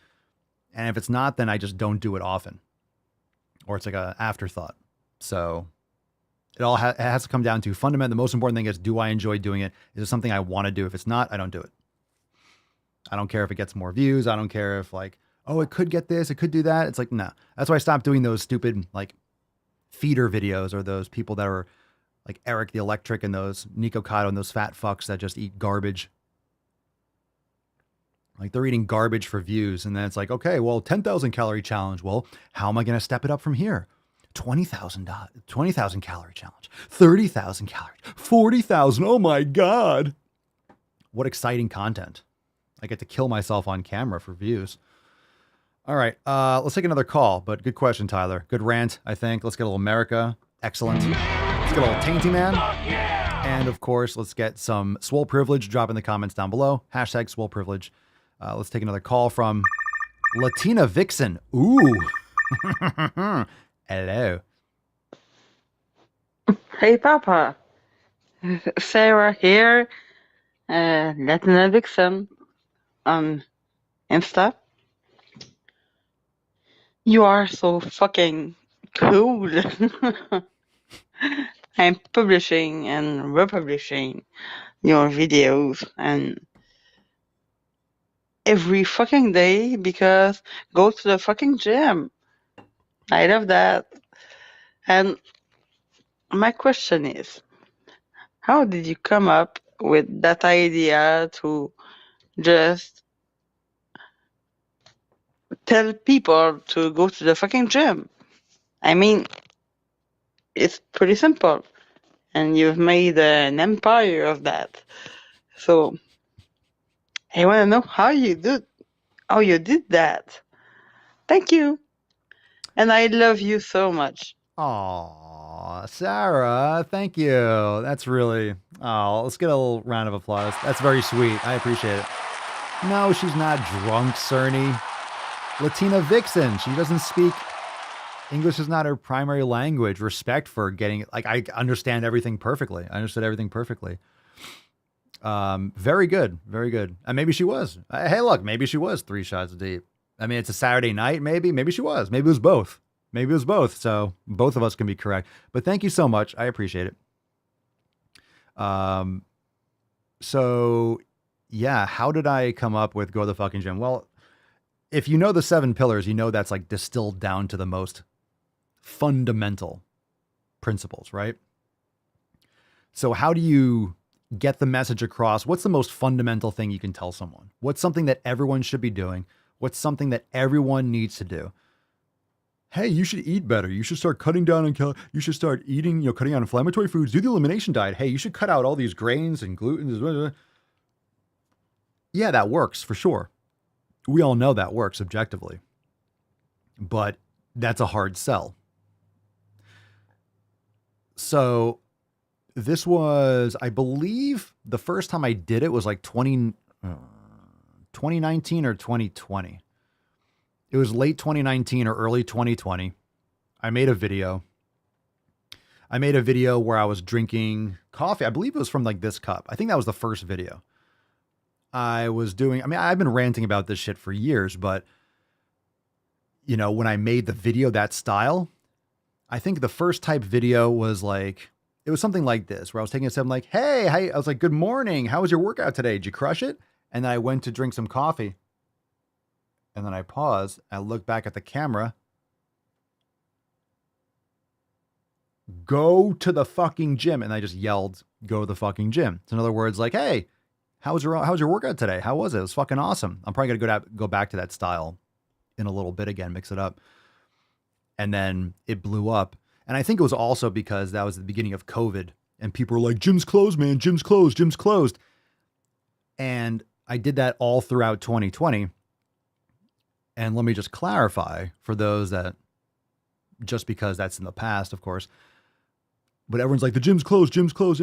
C: and if it's not, then I just don't do it often, or it's like an afterthought. So it all it has to come down to fundamental. The most important thing is, do I enjoy doing it? Is it something I want to do? If it's not, I don't do it. I don't care if it gets more views. I don't care if like, oh, it could get this, it could do that. It's like, no. That's why I stopped doing those stupid like feeder videos, or those people that are like Eric the Electric and those Nico Kato and those fat fucks that just eat garbage. Like they're eating garbage for views. And then it's like, okay, well, 10,000 calorie challenge. Well, how am I going to step it up from here? 20,000 calorie challenge, 30,000 calories, 40,000. Oh my God. What exciting content. I get to kill myself on camera for views. All right, let's take another call, but good question, Tyler. Good rant, I think. Let's get a little America. Excellent. Let's get a little Tainty Man. And of course, let's get some Swole Privilege. Drop in the comments down below. Hashtag Swole Privilege. Let's take another call from Latina Vixen. Ooh. Hello.
P: Hey, Papa. Sarah here. Latina Vixen on Insta. You are so fucking cool. I'm publishing and republishing your videos and every fucking day because go to the fucking gym. I love that. And my question is, how did you come up with that idea to just tell people to go to the fucking gym? I mean, it's pretty simple. And you've made an empire of that. So I want to know how you did that. Thank you. And I love you so much.
C: Aw, Sarah, thank you. That's really, let's get a little round of applause. That's very sweet. I appreciate it. No, she's not drunk, Cerny. Latina Vixen. She doesn't speak English, is not her primary language. Respect for getting, like, I understand everything perfectly. I understood everything perfectly. Very good. Very good. And maybe she was. Hey, look, maybe she was 3 shots deep. I mean, it's a Saturday night, maybe. Maybe she was. Maybe it was both. Maybe it was both. So both of us can be correct. But thank you so much. I appreciate it. So, yeah, how did I come up with go to the fucking gym? Well, if you know the 7 pillars, you know that's like distilled down to the most fundamental principles, right? So how do you get the message across? What's the most fundamental thing you can tell someone? What's something that everyone should be doing? What's something that everyone needs to do? Hey, you should eat better. You should start cutting down on you should start eating, cutting out inflammatory foods. Do the elimination diet. Hey, you should cut out all these grains and gluten. Yeah, that works for sure. We all know that works objectively. But that's a hard sell. So this was, I believe, the first time I did it was like 2019 or 2020. It was late 2019 or early 2020. I made a video. Where I was drinking coffee. I believe it was from like this cup. I think that was the first video. I've been ranting about this shit for years, but when I made the video that style, I think the first type video was like, it was something like this, where I was taking a step, I'm like, hey, I was like, good morning. How was your workout today? Did you crush it? And then I went to drink some coffee. And then I paused. I looked back at the camera. Go to the fucking gym. And I just yelled, go to the fucking gym. So in other words, like, hey, how was your workout today? How was it? It was fucking awesome. I'm probably going to go back to that style in a little bit again, mix it up. And then it blew up. And I think it was also because that was the beginning of COVID and people were like, gym's closed, man. Gym's closed. Gym's closed. And I did that all throughout 2020. And let me just clarify for those that, just because that's in the past, of course, but everyone's like, the gym's closed, gym's closed.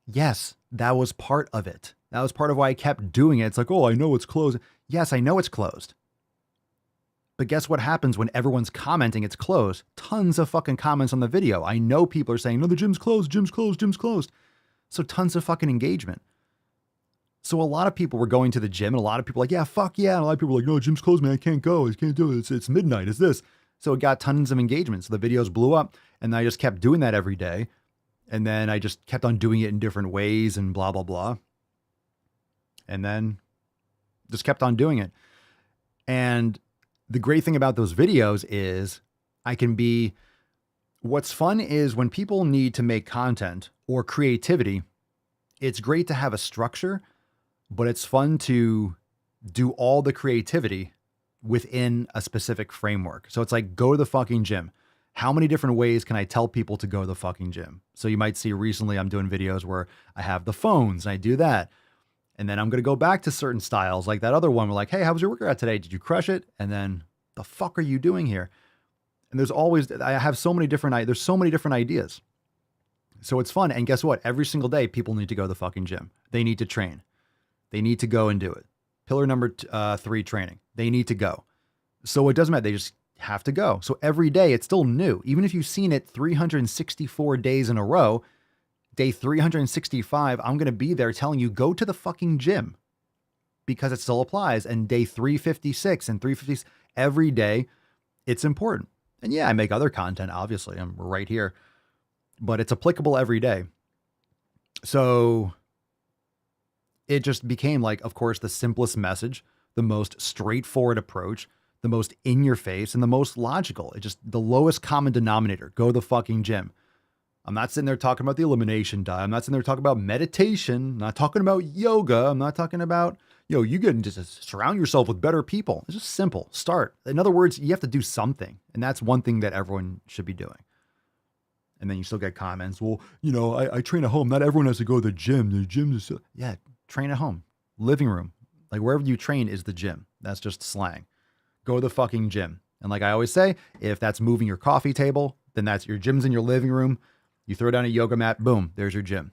C: Yes, that was part of it. That was part of why I kept doing it. It's like, oh, I know it's closed. Yes, I know it's closed. But guess what happens when everyone's commenting it's closed? Tons of fucking comments on the video. I know people are saying, no, the gym's closed, gym's closed, gym's closed. So tons of fucking engagement. So a lot of people were going to the gym and a lot of people were like, yeah, fuck yeah. And a lot of people were like, no, gym's closed, man. I can't go. I can't do it. It's midnight. It's this. So it got tons of engagement. So the videos blew up and I just kept doing that every day. And then I just kept on doing it in different ways and blah, blah, blah. And then just kept on doing it. And the great thing about those videos is what's fun is when people need to make content or creativity, it's great to have a structure, but it's fun to do all the creativity within a specific framework. So it's like, go to the fucking gym. How many different ways can I tell people to go to the fucking gym? So you might see recently I'm doing videos where I have the phones and I do that. And then I'm going to go back to certain styles like that other one. We're like, hey, how was your workout today? Did you crush it? And then the fuck are you doing here? And I have so many different, there's so many different ideas. So it's fun. And guess what? Every single day, people need to go to the fucking gym. They need to train. They need to go and do it. Pillar number 3, training. They need to go. So it doesn't matter. They just have to go. So every day it's still new. Even if you've seen it 364 days in a row, day 365, I'm going to be there telling you, go to the fucking gym because it still applies. And day 356 and 350, every day it's important. And yeah, I make other content, obviously. I'm right here, but it's applicable every day. So it just became like, of course, the simplest message, the most straightforward approach, the most in your face and the most logical. It's just the lowest common denominator. Go to the fucking gym. I'm not sitting there talking about the elimination diet. I'm not sitting there talking about meditation. I'm not talking about yoga. I'm not talking about, you can just surround yourself with better people. It's just simple. Start. In other words, you have to do something. And that's one thing that everyone should be doing. And then you still get comments. Well, I train at home. Not everyone has to go to the gym. The gym is, yeah, train at home. Living room. Like wherever you train is the gym. That's just slang. Go to the fucking gym. And like I always say, if that's moving your coffee table, then that's your gym's in your living room. You throw down a yoga mat, boom, there's your gym.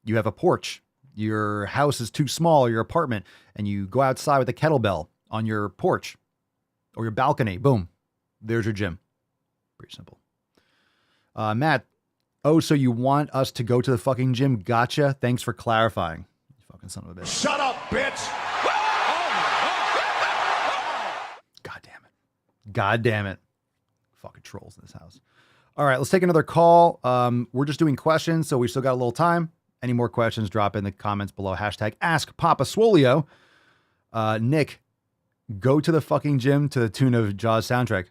C: You have a porch. Your house is too small, or your apartment, and you go outside with a kettlebell on your porch or your balcony, boom, there's your gym. Pretty simple. Matt, so you want us to go to the fucking gym? Gotcha. Thanks for clarifying. You fucking son of a bitch.
L: Shut up, bitch!
C: God damn it. Fucking trolls in this house. All right, let's take another call. We're just doing questions, so we still got a little time. Any more questions, drop in the comments below. Hashtag Ask Papa Swolio. Nick, go to the fucking gym to the tune of Jaws soundtrack.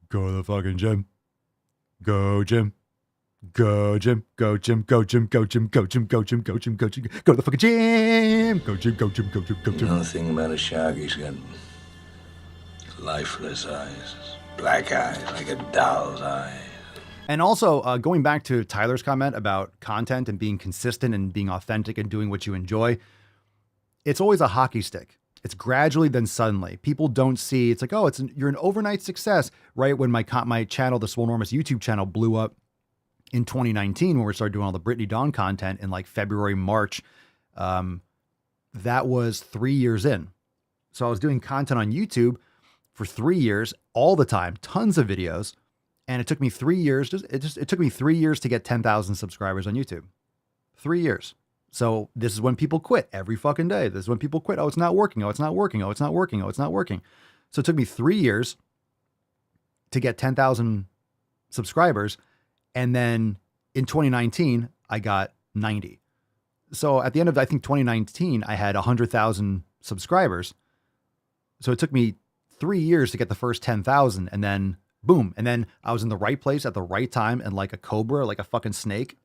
C: Go to the fucking gym. Go gym. Go gym. Go gym. Go gym. Go gym. Go gym. Go gym. Go gym. Go gym. Go to the fucking gym. Go gym. Go gym. Go gym. Go gym.
Q: Another thing about a shark, he's got lifeless eyes. Black eyes, like a doll's eyes.
C: And also, going back to Tyler's comment about content and being consistent and being authentic and doing what you enjoy, it's always a hockey stick. It's gradually, then suddenly. People don't see, it's like, oh, you're an overnight success, right? When my channel, the Swolenormous YouTube channel, blew up in 2019, when we started doing all the Brittany Dawn content in like February, March, that was 3 years in. So I was doing content on YouTube for 3 years, all the time, tons of videos. And it took me 3 years. It took me 3 years to get 10,000 subscribers on YouTube. 3 years. So this is when people quit every fucking day. This is when people quit. Oh, it's not working. Oh, it's not working. Oh, it's not working. Oh, it's not working. So it took me 3 years to get 10,000 subscribers. And then in 2019, I got 90. So at the end of, I think, 2019, I had 100,000 subscribers. So it took me 3 years to get the first 10,000, and then boom. And then I was in the right place at the right time, and like a cobra, like a fucking snake,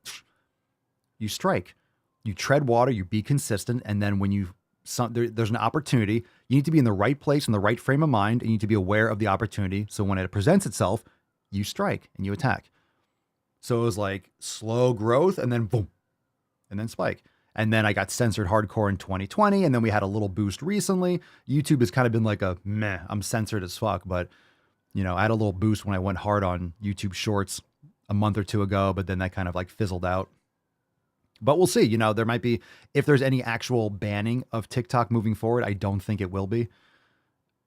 C: you strike. You tread water, you be consistent, and then when there's an opportunity, you need to be in the right place, in the right frame of mind, and you need to be aware of the opportunity. So when it presents itself, you strike and you attack. So it was like slow growth and then boom, and then spike. And then I got censored hardcore in 2020, and then we had a little boost recently. YouTube has kind of been like a meh, I'm censored as fuck, but you know, I had a little boost when I went hard on YouTube Shorts a month or two ago, but then that kind of like fizzled out. But we'll see. You know, there might be, if there's any actual banning of TikTok moving forward, I don't think it will be.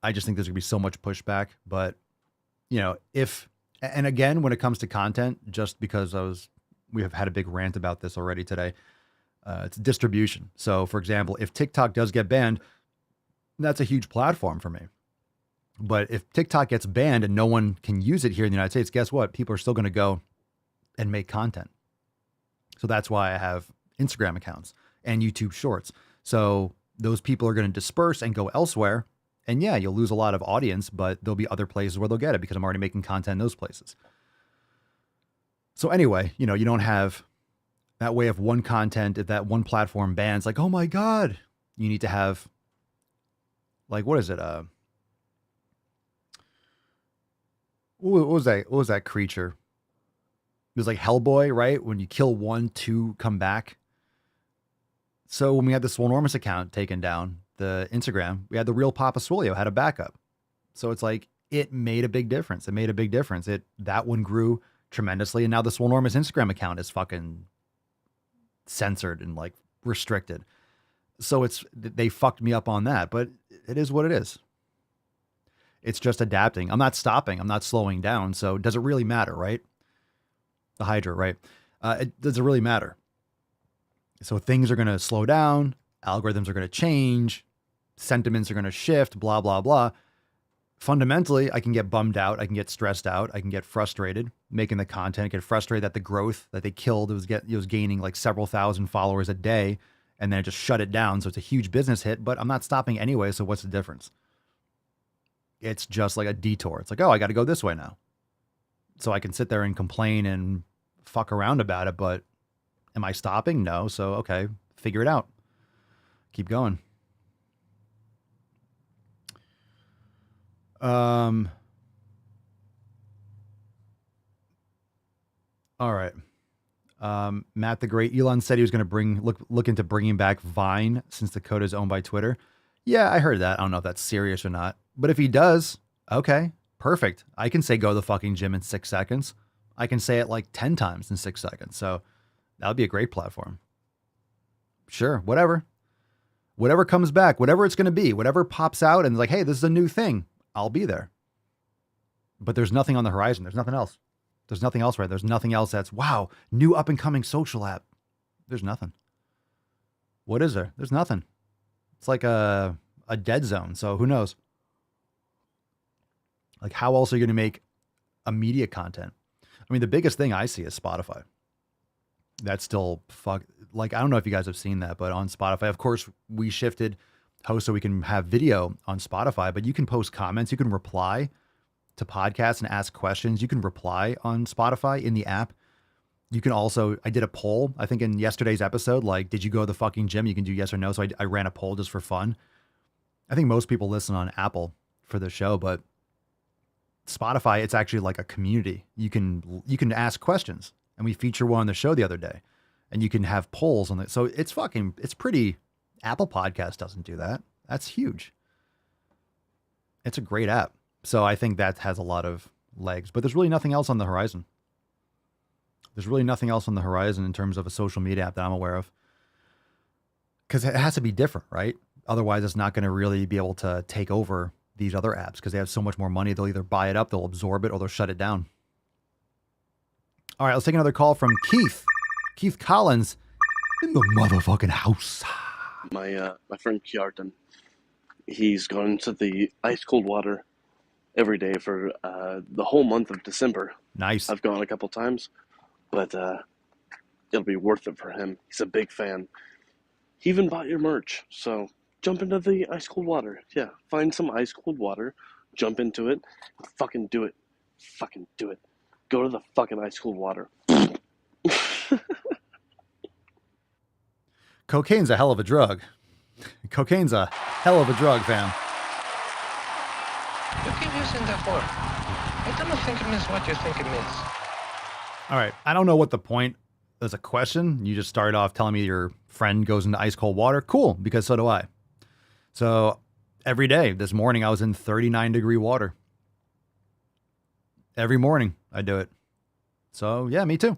C: I just think there's gonna be so much pushback. But, you know, and again, when it comes to content, just because we have had a big rant about this already today, it's distribution. So for example, if TikTok does get banned, that's a huge platform for me. But if TikTok gets banned and no one can use it here in the United States, guess what? People are still going to go and make content. So that's why I have Instagram accounts and YouTube Shorts. So those people are going to disperse and go elsewhere. And yeah, you'll lose a lot of audience, but there'll be other places where they'll get it because I'm already making content in those places. So anyway, you know, you don't have that way of one content. If that one platform bans, like, oh my God, you need to have, like, what is it? What was that creature? It was like Hellboy, right? When you kill one, two come back. So when we had the Swolenormous account taken down, the Instagram, we had the real Papa Swolio had a backup. So it's like, it made a big difference. It made a big difference. That one grew tremendously. And now the Swolenormous Instagram account is fucking censored and like restricted. So they fucked me up on that, but it is what it is. It's just adapting. I'm not stopping. I'm not slowing down. So does it really matter, right? The Hydra, right? It doesn't really matter. So things are going to slow down. Algorithms are going to change. Sentiments are going to shift, blah, blah, blah. Fundamentally, I can get bummed out. I can get stressed out. I can get frustrated making the content, get frustrated that the growth that they killed it was gaining like several thousand followers a day, and then it just shut it down. So it's a huge business hit, but I'm not stopping anyway. So what's the difference? It's just like a detour. It's like, oh, I got to go this way now. So I can sit there and complain and fuck around about it, but am I stopping? No. So, okay, figure it out. Keep going. All right. Matt the Great, Elon said he was going to look into bringing back Vine since Dakota is owned by Twitter. Yeah, I heard that. I don't know if that's serious or not, but if he does, okay, perfect. I can say go to the fucking gym in 6 seconds. I can say it like 10 times in 6 seconds. So that would be a great platform. Sure. Whatever comes back, whatever it's going to be, whatever pops out and like, hey, this is a new thing. I'll be there. But there's nothing on the horizon. There's nothing else. There's nothing else, right? There's nothing else that's, wow, new up and coming social app. There's nothing. What is there? There's nothing. It's like a dead zone. So who knows? Like, how else are you going to make a media content? I mean, the biggest thing I see is Spotify. That's still like, I don't know if you guys have seen that, but on Spotify, of course, we shifted hosts so we can have video on Spotify, but you can post comments. You can reply to podcasts and ask questions. You can reply on Spotify in the app. You can also, I did a poll, I think in yesterday's episode, like, did you go to the fucking gym? You can do yes or no. So I ran a poll just for fun. I think most people listen on Apple for the show, but Spotify, it's actually like a community. You can ask questions, and we feature one on the show the other day, and you can have polls on it. So it's pretty, Apple Podcast doesn't do that. That's huge. It's a great app. So I think that has a lot of legs, but there's really nothing else on the horizon. There's really nothing else on the horizon in terms of a social media app that I'm aware of. Because it has to be different, right? Otherwise, it's not going to really be able to take over these other apps because they have so much more money. They'll either buy it up, they'll absorb it, or they'll shut it down. All right, let's take another call from Keith. Keith Collins in the motherfucking house.
R: My friend Kjartan, he's gone into the ice cold water every day for the whole month of December.
C: Nice.
R: I've gone a couple times, but it'll be worth it for him. He's a big fan. He even bought your merch, so jump into the ice cold water. Yeah, find some ice cold water, jump into it, and fucking do it. Fucking do it. Go to the fucking ice cold water.
C: Cocaine's a hell of a drug. Cocaine's a hell of a drug, fam.
S: You keep using that word. I don't think it means what you think it means.
C: All right. I don't know what the point. There's a question. You just started off telling me your friend goes into ice cold water. Cool, because so do I. So every day this morning I was in 39-degree water. Every morning I do it. So yeah, me too.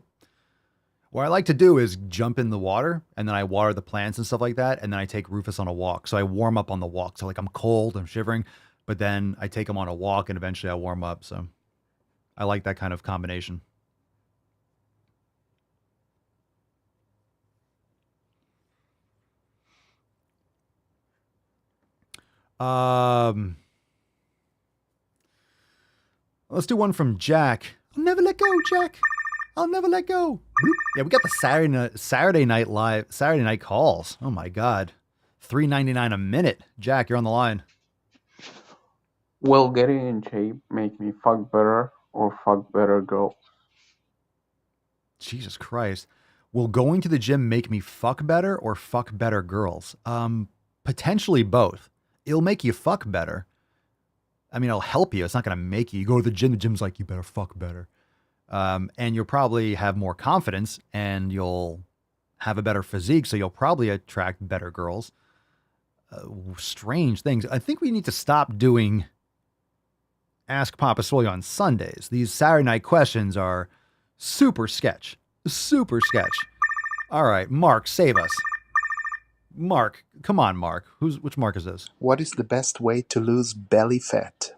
C: What I like to do is jump in the water and then I water the plants and stuff like that. And then I take Rufus on a walk. So I warm up on the walk. So like I'm cold, I'm shivering, but then I take him on a walk and eventually I warm up. So I like that kind of combination. Let's do one from Jack. I'll never let go, Jack. I'll never let go. Yeah, we got the Saturday night calls. Oh my God. $3.99 a minute. Jack, you're on the line.
T: Will getting in shape make me fuck better or fuck better girls?
C: Jesus Christ. Will going to the gym make me fuck better or fuck better girls? Potentially both. It'll make you fuck better. I mean, it'll help you. It's not going to make you. You go to the gym's like, you better fuck better. And you'll probably have more confidence and you'll have a better physique. So you'll probably attract better girls. Strange things. I think we need to stop doing Ask Papa Swolio on Sundays. These Saturday night questions are super sketch. Super sketch. All right, Mark, save us. Mark, come on, Mark. Which Mark is this?
U: What is the best way to lose belly fat?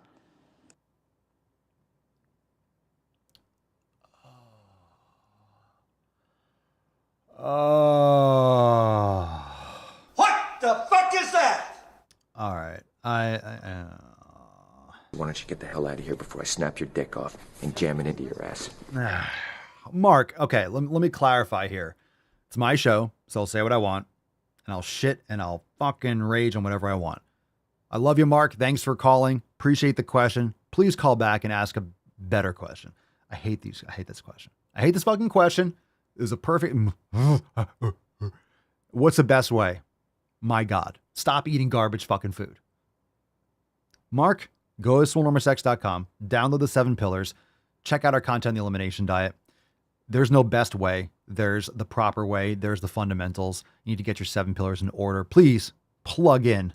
L: What the fuck is that?
C: All right.
V: Why don't you get the hell out of here before I snap your dick off and jam it into your ass?
C: Mark, okay, let me clarify here. It's my show, so I'll say what I want, and I'll shit and I'll fucking rage on whatever I want. I love you, Mark. Thanks for calling. Appreciate the question. Please call back and ask a better question. I hate this question. I hate this fucking question. It was a perfect... What's the best way? My God. Stop eating garbage fucking food. Mark, go to swolenormousx.com, download the 7 pillars, check out our content, the elimination diet. There's no best way. There's the proper way. There's the fundamentals. You need to get your 7 pillars in order. Please plug in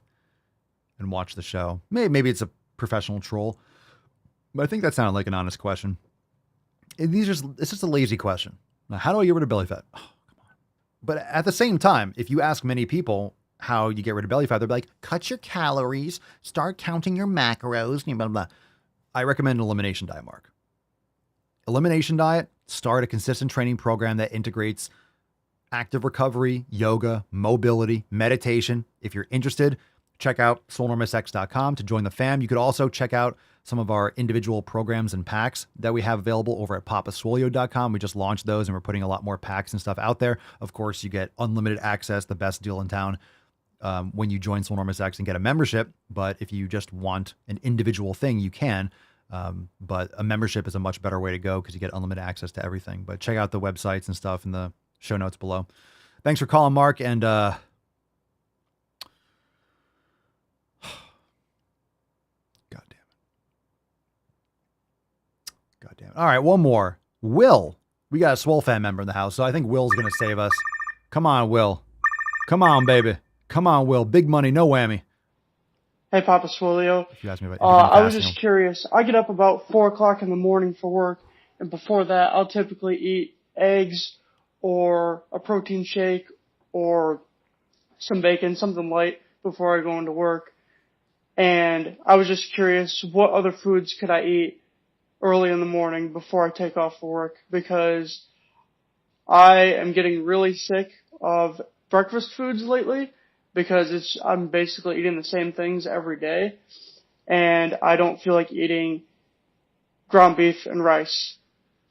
C: and watch the show. Maybe it's a professional troll, but I think that sounded like an honest question. It's just a lazy question. Now, how do I get rid of belly fat? Oh, come on. But at the same time, if you ask many people how you get rid of belly fat, they'll be like, cut your calories, start counting your macros, blah, blah, blah. I recommend an elimination diet, Mark. Elimination diet, start a consistent training program that integrates active recovery, yoga, mobility, meditation. If you're interested, check out swolenormousx.com to join the fam. You could also check out some of our individual programs and packs that we have available over at papaswolio.com. We just launched those and we're putting a lot more packs and stuff out there. Of course, you get unlimited access, the best deal in town, when you join Swole Enormous X and get a membership. But if you just want an individual thing, you can. But a membership is a much better way to go because you get unlimited access to everything. But check out the websites and stuff in the show notes below. Thanks for calling, Mark. And God damn it. All right, one more. Will. We got a Swole fan member in the house, so I think Will's going to save us. Come on, Will. Come on, baby. Come on, Will. Big money, no whammy.
W: Hey, Papa Swolio.
C: If you ask me about
W: I was just curious. I get up about 4 o'clock in the morning for work, and before that, I'll typically eat eggs or a protein shake or some bacon, something light, before I go into work. And I was just curious, what other foods could I eat early in the morning before I take off for work? Because I am getting really sick of breakfast foods lately, because I'm basically eating the same things every day, and I don't feel like eating ground beef and rice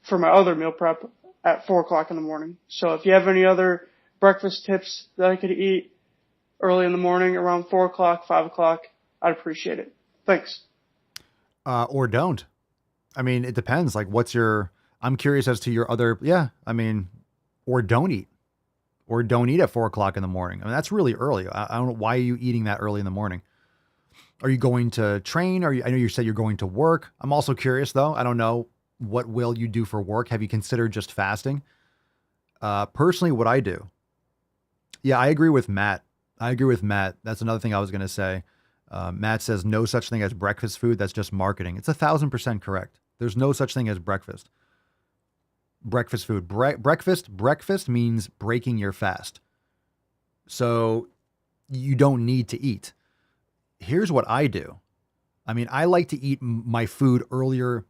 W: for my other meal prep at 4 o'clock in the morning. So if you have any other breakfast tips that I could eat early in the morning around 4 o'clock, 5 o'clock, I'd appreciate it. Thanks.
C: Or don't. I mean, it depends. Like, I'm curious as to your other, or don't eat. Or don't eat at 4 o'clock in the morning. I mean, that's really early. I don't know. Why are you eating that early in the morning? Are you going to train? I know you said you're going to work. I'm also curious, though. I don't know. What will you do for work? Have you considered just fasting? Personally, what I do. Yeah, I agree with Matt. That's another thing I was going to say. Matt says no such thing as breakfast food. That's just marketing. It's 1,000% correct. There's no such thing as breakfast. Breakfast food. Breakfast means breaking your fast. So you don't need to eat. Here's what I do. I mean, I like to eat my food earlier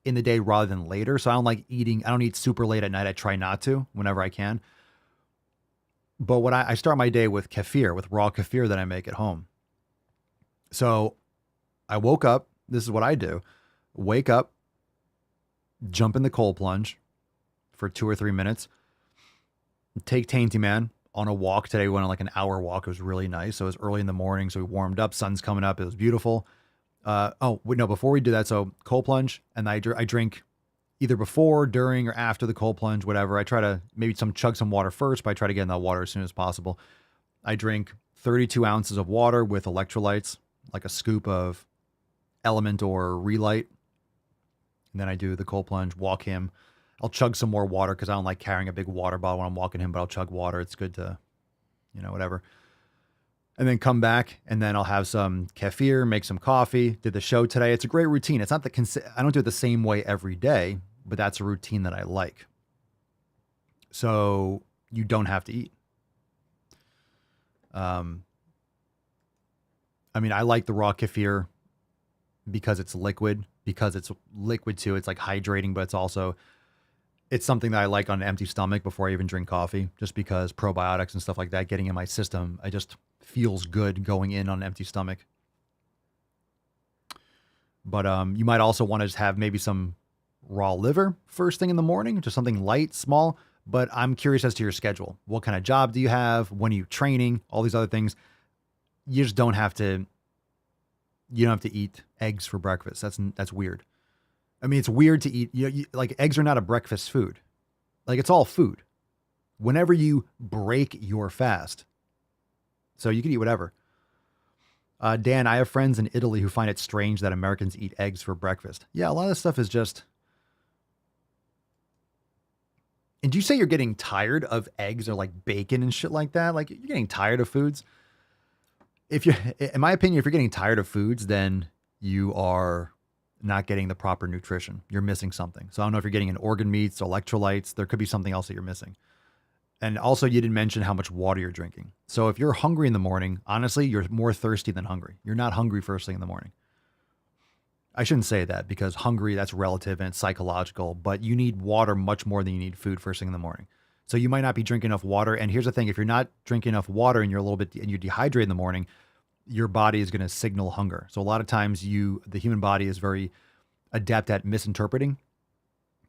C: in the day rather than later. So I don't eat super late at night. I try not to whenever I can. But I start my day with kefir, with raw kefir that I make at home. So I woke up. This is what I do. Wake up, jump in the cold plunge for 2 or 3 minutes. Take Tainty Man on a walk. Today we went on like an hour walk. It was really nice. So it was early in the morning. So we warmed up. Sun's coming up. It was beautiful. Before we do that, so cold plunge, and I drink either before, during, or after the cold plunge, whatever. I try to chug some water first, but I try to get in that water as soon as possible. I drink 32 ounces of water with electrolytes, like a scoop of Element or Relight. And then I do the cold plunge, walk him. I'll chug some more water because I don't like carrying a big water bottle when I'm walking him, but I'll chug water. It's good to, whatever. And then come back, and then I'll have some kefir, make some coffee, did the show today. It's a great routine. It's not I don't do it the same way every day, but that's a routine that I like. So you don't have to eat. I like the raw kefir because it's liquid too. It's like hydrating, but it's something that I like on an empty stomach before I even drink coffee, just because probiotics and stuff like that getting in my system, I just feels good going in on an empty stomach. But you might also want to just have maybe some raw liver first thing in the morning, just something light, small. But I'm curious as to your schedule. What kind of job do you have? When are you training? All these other things. You just don't have to. You don't have to eat eggs for breakfast. That's weird. I mean, it's weird to eat. Like, eggs are not a breakfast food. Like, it's all food. Whenever you break your fast. So you can eat whatever. Dan, I have friends in Italy who find it strange that Americans eat eggs for breakfast. Yeah, a lot of this stuff is just... And do you say you're getting tired of eggs or like bacon and shit like that? Like, you're getting tired of foods? In my opinion, if you're getting tired of foods, then you are not getting the proper nutrition. You're missing something. So I don't know if you're getting in organ meats, electrolytes. There could be something else that you're missing. And also, you didn't mention how much water you're drinking. So if you're hungry in the morning, honestly, you're more thirsty than hungry. You're not hungry first thing in the morning. I shouldn't say that because hungry, that's relative and it's psychological, but you need water much more than you need food first thing in the morning. So you might not be drinking enough water. And here's the thing, if you're not drinking enough water and you're dehydrated in the morning, your body is going to signal hunger. So a lot of times the human body is very adept at misinterpreting,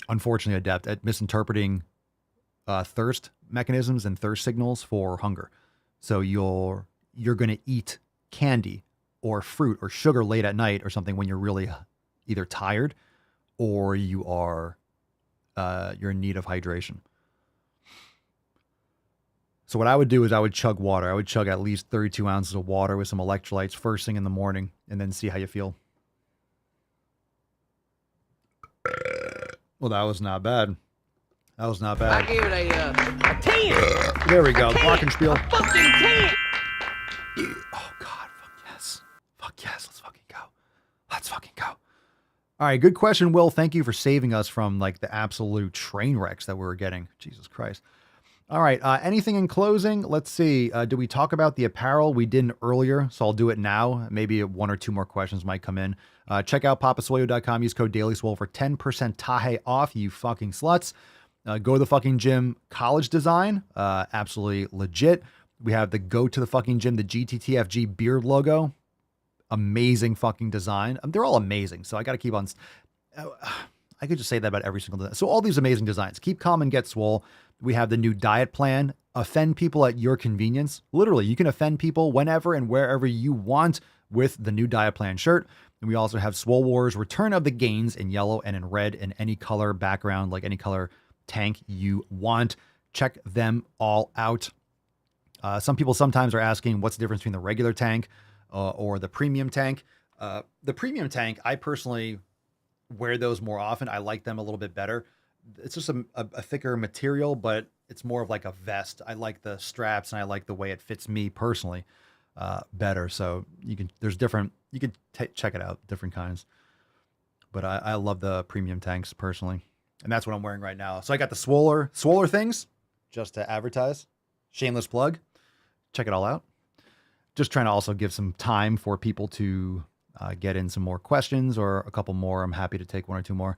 C: unfortunately adept at misinterpreting thirst mechanisms and thirst signals for hunger. So you're going to eat candy or fruit or sugar late at night or something when you're really either tired or you're in need of hydration. So what I would do is I would chug water. I would chug at least 32 ounces of water with some electrolytes first thing in the morning and then see how you feel. Well, that was not bad. That was not bad.
A: I gave it a 10.
C: There we go. Glockenspiel.
A: A fucking 10.
C: Oh, God. Fuck yes. Fuck yes. Let's fucking go. Let's fucking go. All right. Good question, Will. Thank you for saving us from like the absolute train wrecks that we were getting. Jesus Christ. All right. Anything in closing? Let's see. Did we talk about the apparel? We didn't earlier, so I'll do it now. Maybe 1 or 2 more questions might come in. Check out papaswolio.com. Use code Daily Swole for 10% tahe off, you fucking sluts. Go to the fucking gym college design. Absolutely legit. We have the go to the fucking gym, the GTTFG beard logo. Amazing fucking design. They're all amazing. So I got to keep on. I could just say that about every single design. So all these amazing designs. Keep calm and get swole. We have the new diet plan. Offend people at your convenience. Literally, you can offend people whenever and wherever you want with the new diet plan shirt. And we also have Swole Wars, Return of the Gains in yellow and in red in any color background, like any color tank you want. Check them all out. Some people sometimes are asking what's the difference between the regular tank or the premium tank. The premium tank, I personally wear those more often. I like them a little bit better. It's just a thicker material, but it's more of like a vest. I like the straps and I like the way it fits me personally better. So you can check it out, different kinds. But I love the premium tanks personally. And that's what I'm wearing right now. So I got the swoller things just to advertise. Shameless plug. Check it all out. Just trying to also give some time for people to get in some more questions or a couple more. I'm happy to take one or two more.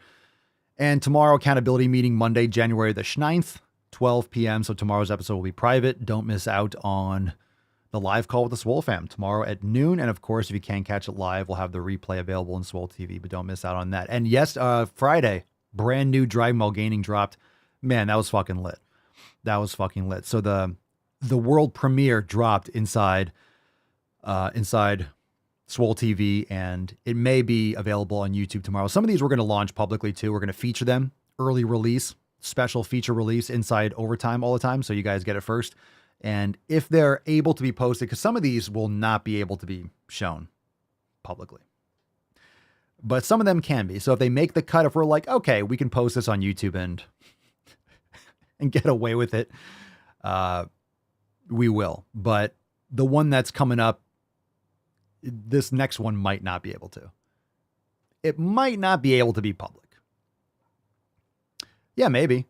C: And tomorrow, accountability meeting, Monday, January the 9th, 12 p.m. So tomorrow's episode will be private. Don't miss out on the live call with the Swole fam tomorrow at noon. And of course, if you can't catch it live, we'll have the replay available in Swole TV, but don't miss out on that. And yes, Friday, brand new Dragon Ball Gaining dropped. Man, that was fucking lit. That was fucking lit. So the world premiere dropped inside Swole TV, and it may be available on YouTube tomorrow. Some of these we're going to launch publicly too. We're going to feature them, early release, special feature release inside Overtime all the time, so you guys get it first. And if they're able to be posted, because some of these will not be able to be shown publicly, but some of them can be. So if they make the cut, if we're like, okay, we can post this on YouTube and get away with it, we will. But the one that's coming up, this next one might not be able to. It might not be able to be public. Yeah, maybe.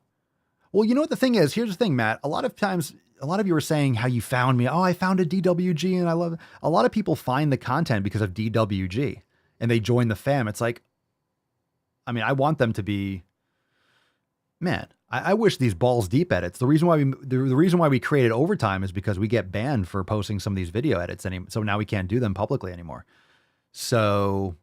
C: Well, you know what the thing is? Here's the thing, Matt. A lot of times, a lot of you were saying how you found me. Oh, I found a DWG and I love it. A lot of people find the content because of DWG and they join the fam. It's like, I mean, I want them to be, man, I wish these balls deep edits. The reason why we created Overtime is because we get banned for posting some of these video edits so now we can't do them publicly anymore. So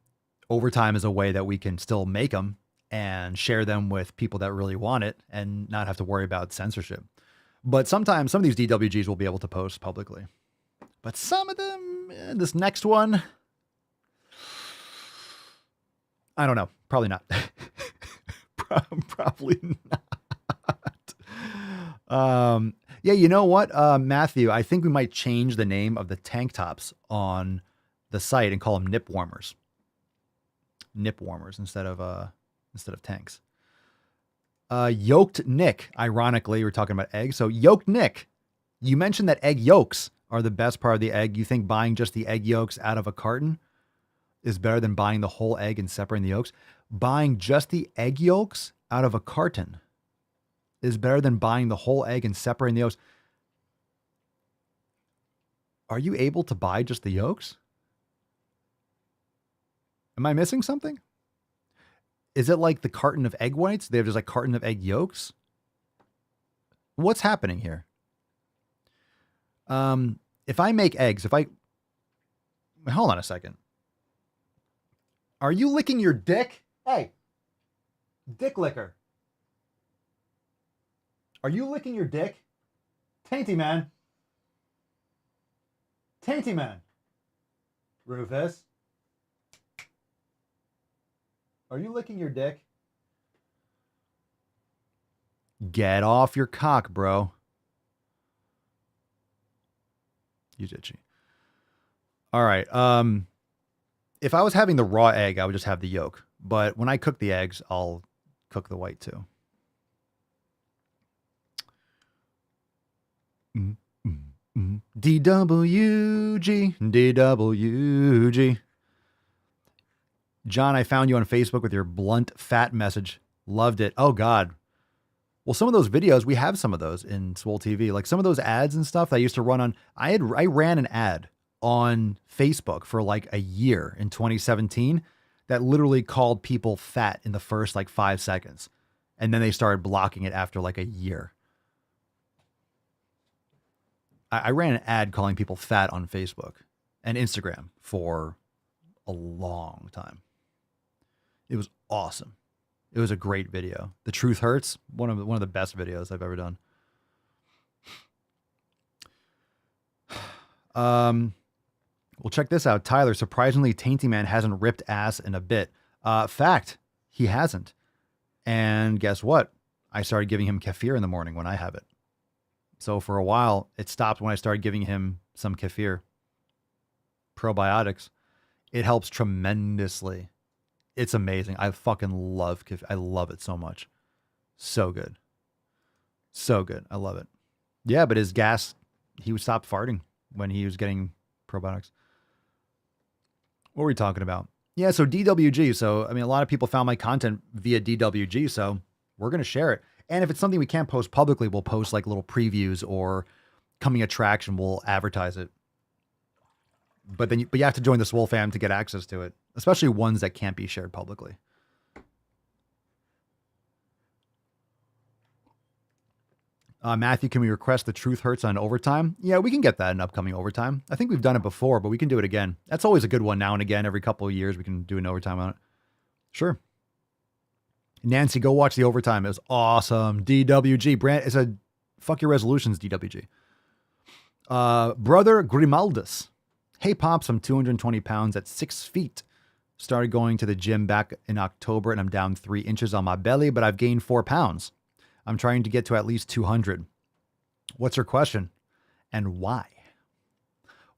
C: Overtime is a way that we can still make them and share them with people that really want it and not have to worry about censorship. But sometimes some of these DWGs will be able to post publicly. But some of them, this next one, I don't know. Probably not. Probably not. Yeah, you know what, Matthew, I think we might change the name of the tank tops on the site and call them nip warmers. Nip warmers instead of tanks. Yolked Nick, ironically, we're talking about eggs. So Yolked Nick, you mentioned that egg yolks are the best part of the egg. You think buying just the egg yolks out of a carton is better than buying the whole egg and separating the yolks? Buying just the egg yolks out of a carton is better than buying the whole egg and separating the yolks. Are you able to buy just the yolks? Am I missing something? Is it like the carton of egg whites? They have just like carton of egg yolks? What's happening here? If I make eggs, hold on a second. Are you licking your dick? Hey, dick licker. Are you licking your dick? Tainty man. Tainty man. Rufus. Are you licking your dick? Get off your cock, bro. He's itchy. All right. If I was having the raw egg, I would just have the yolk. But when I cook the eggs, I'll cook the white too. DWG, DWG. John, I found you on Facebook with your blunt fat message. Loved it. Oh God. Well, some of those videos, we have some of those in Swole TV. Like some of those ads and stuff that I used to run on. I ran an ad on Facebook for like a year in 2017 that literally called people fat in the first like 5 seconds. And then they started blocking it after like a year. I ran an ad calling people fat on Facebook and Instagram for a long time. It was awesome. It was a great video. The Truth Hurts, one of the best videos I've ever done. Well, check this out. Tyler, surprisingly, Tainty Man hasn't ripped ass in a bit. Fact, he hasn't. And guess what? I started giving him kefir in the morning when I have it. So for a while, it stopped when I started giving him some kefir. Probiotics. It helps tremendously. It's amazing. I fucking love kefir. I love it so much. So good. So good. I love it. Yeah, but his gas, he would stop farting when he was getting probiotics. What were we talking about? Yeah, so DWG. So, I mean, a lot of people found my content via DWG, so we're going to share it. And if it's something we can't post publicly, we'll post like little previews or coming attraction. We'll advertise it. But then you have to join the Swole fam to get access to it, especially ones that can't be shared publicly. Matthew, can we request the Truth Hurts on overtime? Yeah, we can get that in upcoming overtime. I think we've done it before, but we can do it again. That's always a good one now and again. Every couple of years, we can do an overtime on it. Sure. Nancy, go watch the overtime. It was awesome. DWG. Brand, it's a fuck your resolutions, DWG. Brother Grimaldus. Hey, Pops, I'm 220 pounds at 6 feet. Started going to the gym back in October and I'm down 3 inches on my belly, but I've gained 4 pounds. I'm trying to get to at least 200. What's your question? And why?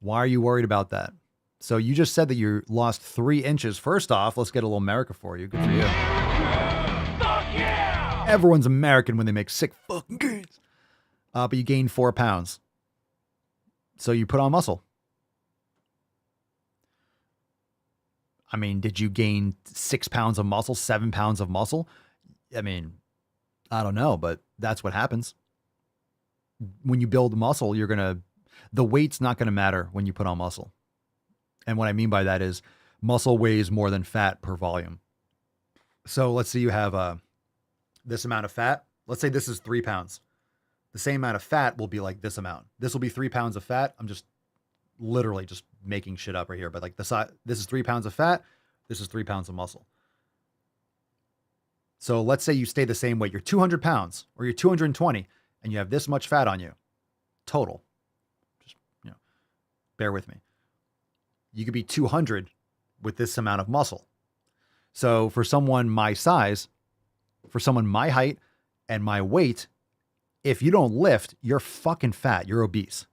C: Why are you worried about that? So you just said that you lost 3 inches. First off, let's get a little America for you. Good for you. Fuck yeah! Everyone's American when they make sick fucking gains. But you gained 4 pounds. So you put on muscle. I mean, did you gain 6 pounds of muscle, 7 pounds of muscle? I mean, I don't know, but that's what happens. When you build muscle, the weight's not going to matter when you put on muscle. And what I mean by that is muscle weighs more than fat per volume. So let's say you have this amount of fat. Let's say this is 3 pounds. The same amount of fat will be like this amount. This will be 3 pounds of fat. I'm just literally just making shit up right here. But like this is 3 pounds of fat. This is 3 pounds of muscle. So let's say you stay the same weight. You're 200 pounds or you're 220 and you have this much fat on you total. Just, bear with me. You could be 200 with this amount of muscle. So for someone my size, for someone my height and my weight, if you don't lift, you're fucking fat. You're obese.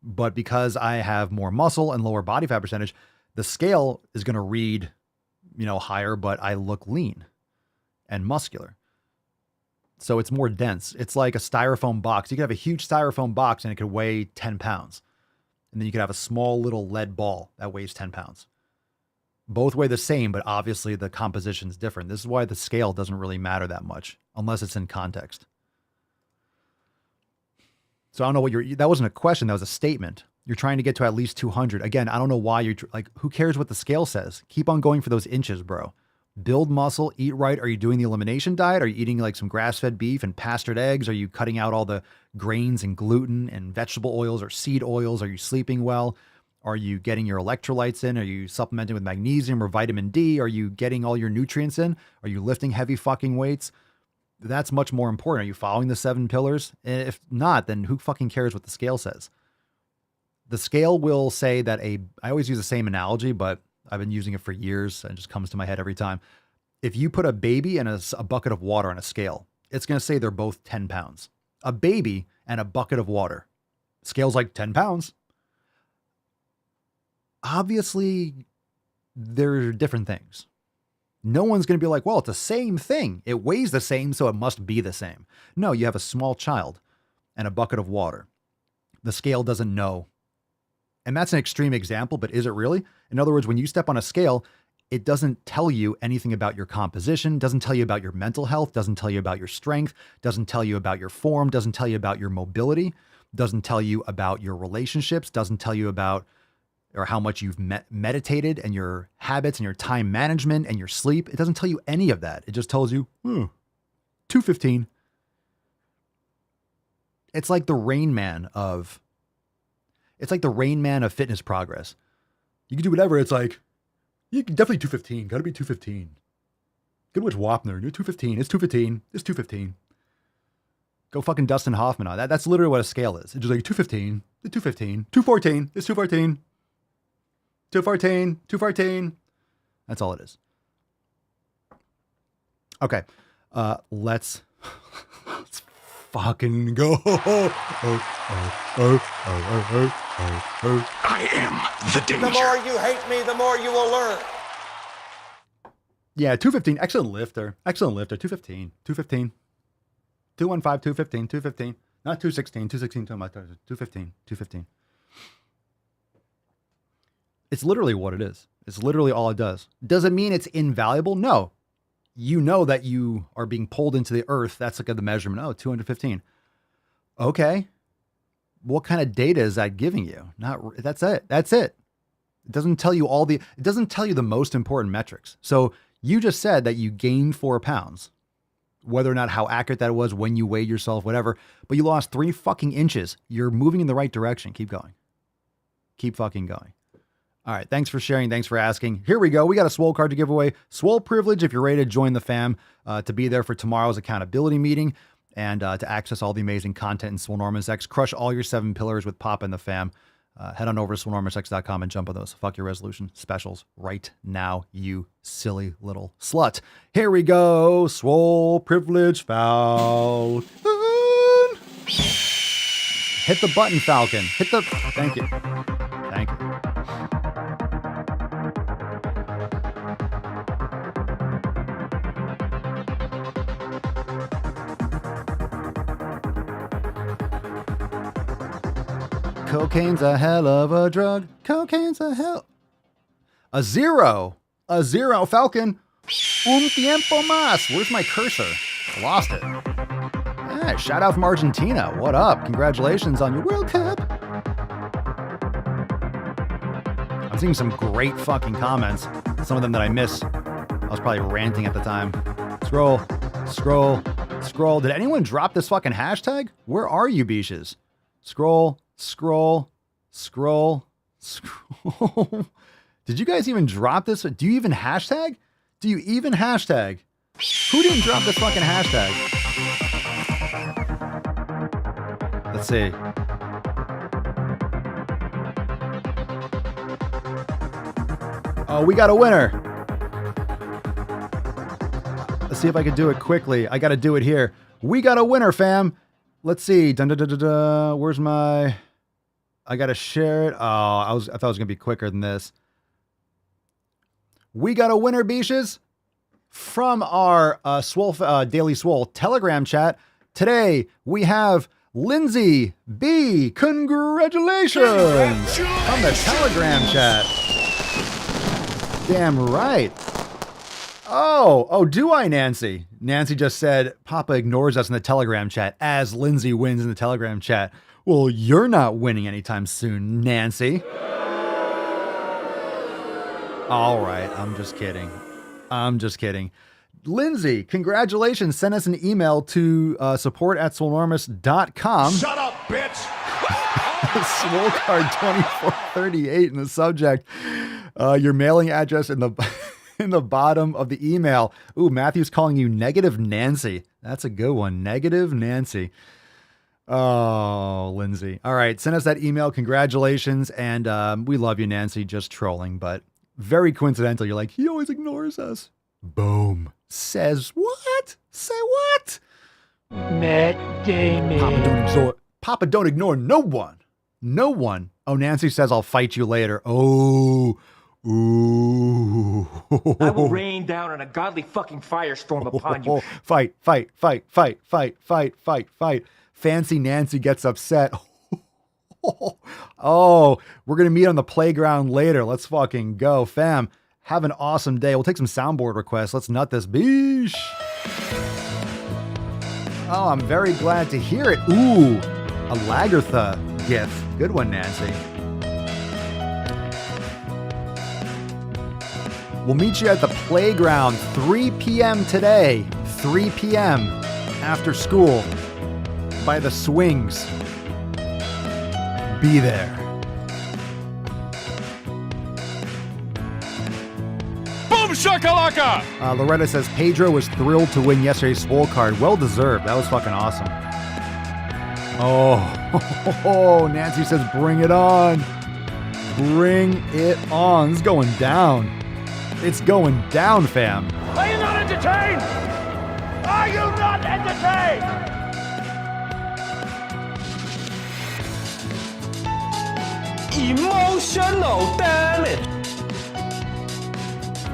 C: But because I have more muscle and lower body fat percentage, the scale is going to read, higher, but I look lean and muscular. So it's more dense. It's like a styrofoam box. You could have a huge styrofoam box and it could weigh 10 pounds. And then you could have a small little lead ball that weighs 10 pounds. Both weigh the same, but obviously the composition is different. This is why the scale doesn't really matter that much unless it's in context. So I don't know that wasn't a question. That was a statement. You're trying to get to at least 200. Again, I don't know why who cares what the scale says? Keep on going for those inches, bro. Build muscle, eat right. Are you doing the elimination diet? Are you eating like some grass-fed beef and pastured eggs? Are you cutting out all the grains and gluten and vegetable oils or seed oils? Are you sleeping well? Are you getting your electrolytes in? Are you supplementing with magnesium or vitamin D? Are you getting all your nutrients in? Are you lifting heavy fucking weights? That's much more important. Are you following the 7 pillars? And if not, then who fucking cares what the scale says? The scale will say that I always use the same analogy, but I've been using it for years and it just comes to my head every time. If you put a baby and a bucket of water on a scale, it's going to say they're both 10 pounds. A baby and a bucket of water. Scale's like 10 pounds. Obviously, they're different things. No one's going to be like, well, it's the same thing. It weighs the same, so it must be the same. No, you have a small child and a bucket of water. The scale doesn't know. And that's an extreme example, but is it really? In other words, when you step on a scale, it doesn't tell you anything about your composition, doesn't tell you about your mental health, doesn't tell you about your strength, doesn't tell you about your form, doesn't tell you about your mobility, doesn't tell you about your relationships, doesn't tell you about or how much you've meditated and your habits and your time management and your sleep. It doesn't tell you any of that. It just tells you, 215. It's like the Rain Man of fitness progress. You can do whatever. It's like, You can definitely 215. Got to be 215. Good with Wapner. You're 215. It's 215. It's 215. Go fucking Dustin Hoffman on that. That's literally what a scale is. It's just like 215. 215. 214. It's 214. 214. 214. That's all it is. Okay. Let's fucking go.
Q: I am the danger.
L: The more you hate me, the more you will learn.
C: Yeah, 215. Excellent lifter. Excellent lifter. 215. 215. 215, 215, 215. Not 216. 216 too much. 215. 215. It's literally what it is. It's literally all it does. Does it mean it's invaluable? No. You know that you are being pulled into the earth. That's like the measurement. Oh, 215. Okay. What kind of data is that giving you? That's it. That's it. It doesn't tell you it doesn't tell you the most important metrics. So you just said that you gained 4 pounds, whether or not how accurate that was when you weighed yourself, whatever, but you lost 3 fucking inches. You're moving in the right direction. Keep going. Keep fucking going. All right. Thanks for sharing. Thanks for asking. Here we go. We got a Swole card to give away. Swole privilege if you're ready to join the fam, to be there for tomorrow's accountability meeting and to access all the amazing content in Swolenormous X. Crush all your 7 pillars with Papa and the fam. Head on over to swolenormousx.com and jump on those Fuck Your Resolution specials right now, you silly little slut. Here we go. Swole privilege Falcon. Hit the button, Falcon. Thank you. Thank you. Cocaine's a hell of a drug. Cocaine's a 0. A 0. Falcon. Un tiempo más. Where's my cursor? I lost it. Hey, shout out from Argentina. What up? Congratulations on your World Cup. I'm seeing some great fucking comments. Some of them that I miss. I was probably ranting at the time. Scroll. Did anyone drop this fucking hashtag? Where are you, beaches? Scroll. Did you guys even drop this? Do you even hashtag? Who didn't drop this fucking hashtag? Let's see. Oh, we got a winner. Let's see if I can do it quickly. I got to do it here. We got a winner, fam. Let's see. Where's my... I got to share it. Oh, I thought it was going to be quicker than this. We got a winner, beaches, from our Daily Swole Telegram chat. Today, we have Lindsay B. Congratulations! From the Telegram chat. Damn right. Oh, do I, Nancy? Nancy just said, Papa ignores us in the Telegram chat as Lindsay wins in the Telegram chat. Well, you're not winning anytime soon, Nancy. All right, I'm just kidding. Lindsay, congratulations. Send us an email to support@swolenormous.com.
L: Shut up, bitch!
C: Swole card 2438 in the subject. Your mailing address in the bottom of the email. Ooh, Matthew's calling you Negative Nancy. That's a good one. Negative Nancy. Oh, Lindsay. All right. Send us that email. Congratulations. And we love you, Nancy. Just trolling, but very coincidental. You're like, he always ignores us. Boom. Says what? Say what?
A: Matt Damon.
C: Papa don't ignore no one. No one. Oh, Nancy says I'll fight you later. Oh. Ooh.
A: I will rain down an ungodly fucking firestorm upon you.
C: Fight. Fancy Nancy gets upset. Oh, we're going to meet on the playground later. Let's fucking go, fam. Have an awesome day. We'll take some soundboard requests. Let's nut this beesh. Oh, I'm very glad to hear it. Ooh, a Lagertha gif. Good one, Nancy. We'll meet you at the playground 3 p.m. today. 3 p.m. after school by the swings. Be there.
L: shakalaka!
C: Loretta says Pedro was thrilled to win yesterday's Swole card. Well deserved. That was fucking awesome. Oh, Nancy says bring it on. Bring it on. This is going down. It's going down, fam.
L: Are you not entertained? Are you not entertained?
A: Emotional damage.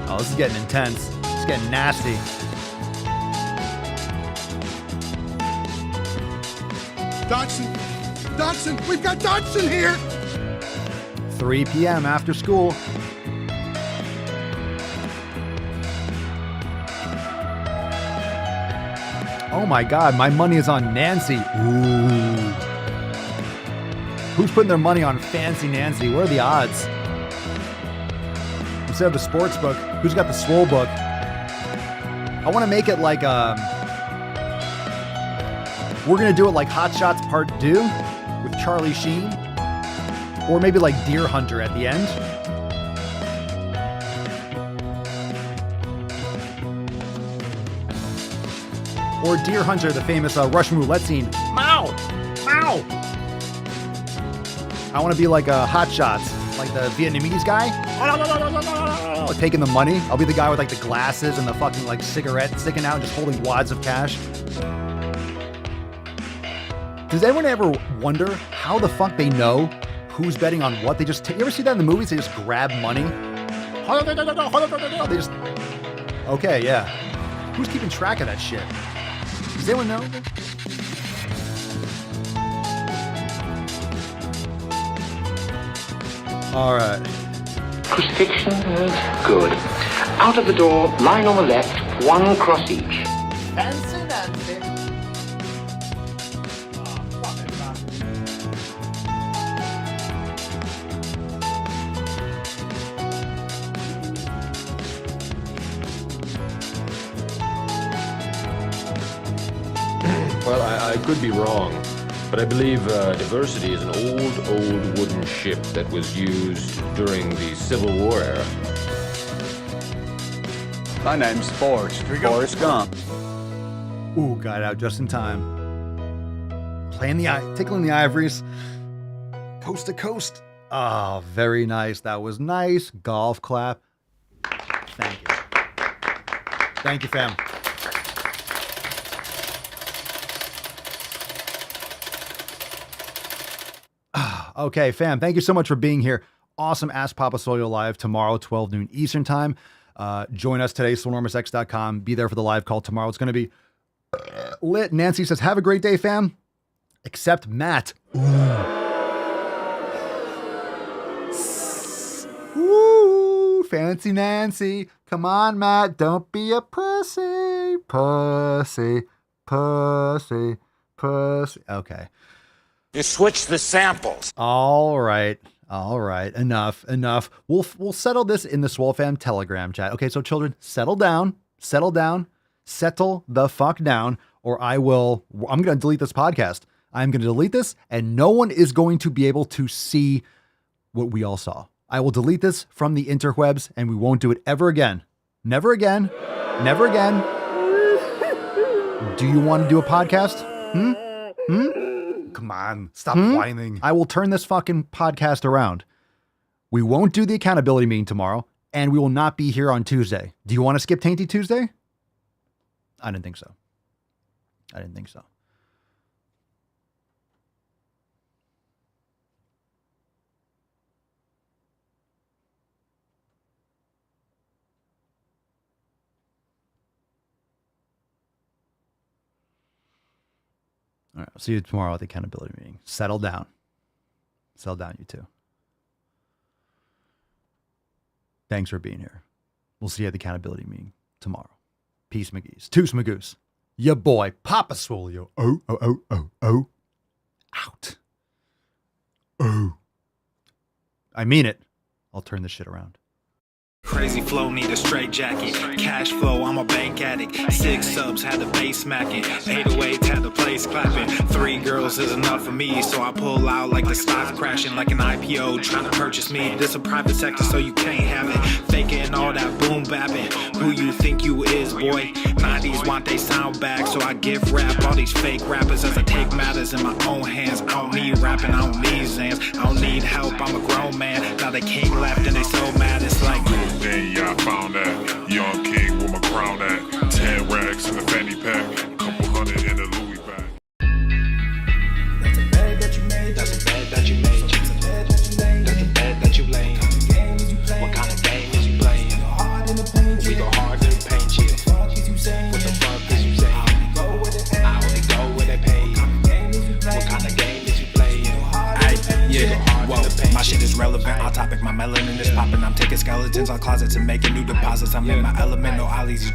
C: Oh, this is getting intense. It's getting nasty.
B: Dodson, we've got Dodson here.
C: 3 p.m. after school. Oh my God, my money is on Nancy. Ooh. Who's putting their money on Fancy Nancy? What are the odds? Instead of the sports book, who's got the Swole book? I want to make it like we're gonna do it like Hot Shots Part 2 with Charlie Sheen, or maybe like Deer Hunter at the end. Or Deer Hunter, the famous Russian roulette scene. Mow! Mow! I want to be like Hot Shots, like the Vietnamese guy. Taking the money. I'll be the guy with like the glasses and the fucking like cigarette sticking out and just holding wads of cash. Does anyone ever wonder how the fuck they know who's betting on what? They just you ever see that in the movies? They just grab money. They just okay, yeah. Who's keeping track of that shit? Does anyone know? All right.
D: Crucifixion, good. Out of the door, line on the left, one cross each.
A: Fancy Nancy.
E: Well, I could be wrong, but I believe diversity is an old wooden ship that was used during the Civil War era.
G: My name's Forrest Gump.
C: Ooh, got out just in time. Tickling the ivories. Coast to coast. Oh, very nice. That was nice. Golf clap. Thank you. Thank you, fam. Okay, fam, thank you so much for being here. Awesome Ask Papa Swolio live tomorrow, 12 noon Eastern time. Join us today, swolenormousx.com. Be there for the live call tomorrow. It's going to be lit. Nancy says, have a great day, fam. Except Matt. Ooh, fancy Nancy. Come on, Matt. Don't be a pussy. Pussy. Pussy. Pussy. Okay.
L: You switch the samples.
C: All right. Enough. We'll settle this in the Swole Fam Telegram chat. Okay, so children, settle the fuck down, or I'm going to delete this podcast. I'm going to delete this, and no one is going to be able to see what we all saw. I will delete this from the interwebs, and we won't do it ever again. Never again. Never again. Do you want to do a podcast? Come on, stop whining. I will turn this fucking podcast around. We won't do the accountability meeting tomorrow, and we will not be here on Tuesday. Do you want to skip Tainty Tuesday? I didn't think so. All right, I'll see you tomorrow at the accountability meeting. Settle down. Settle down, you two. Thanks for being here. We'll see you at the accountability meeting tomorrow. Peace, McGee's. Toos, Magoose. Ya boy, Papa Swolio. Oh. Out. Oh. I mean it. I'll turn this shit around.
F: Crazy flow, need a straight jacket. Cash flow, I'm a bank addict. 6 subs, had the bass smacking. 808s, had the place clapping. 3 girls is enough for me, so I pull out like the stock crashing. Like an IPO, trying to purchase me. This a private sector, so you can't have it. Faking all that boom bapping. Who you think you is, boy? 90s want they sound back, so I give rap all these fake rappers as I take matters in my own hands. I don't need rapping, I don't need Zans. I don't need help, I'm a grown man. Now they can't left and they so mad, it's like
H: then yeah, I found that young king with my crown at 10 racks in the fanny pack, couple hundred in the Louis bag.
F: That's a bed that you made. That's a bed that you made. That's a bed that you laid. That's a bed that you laid. What kind of game is you playing? We go hard in the paint, yeah. What the fuck is you saying? I only go where they pay. What kind of game is you playing? Yeah, whoa, my shit is relevant, on topic, my melanin is popping. I'm taking skeletons out closets and making new deposits. I'm in my element, no ollies.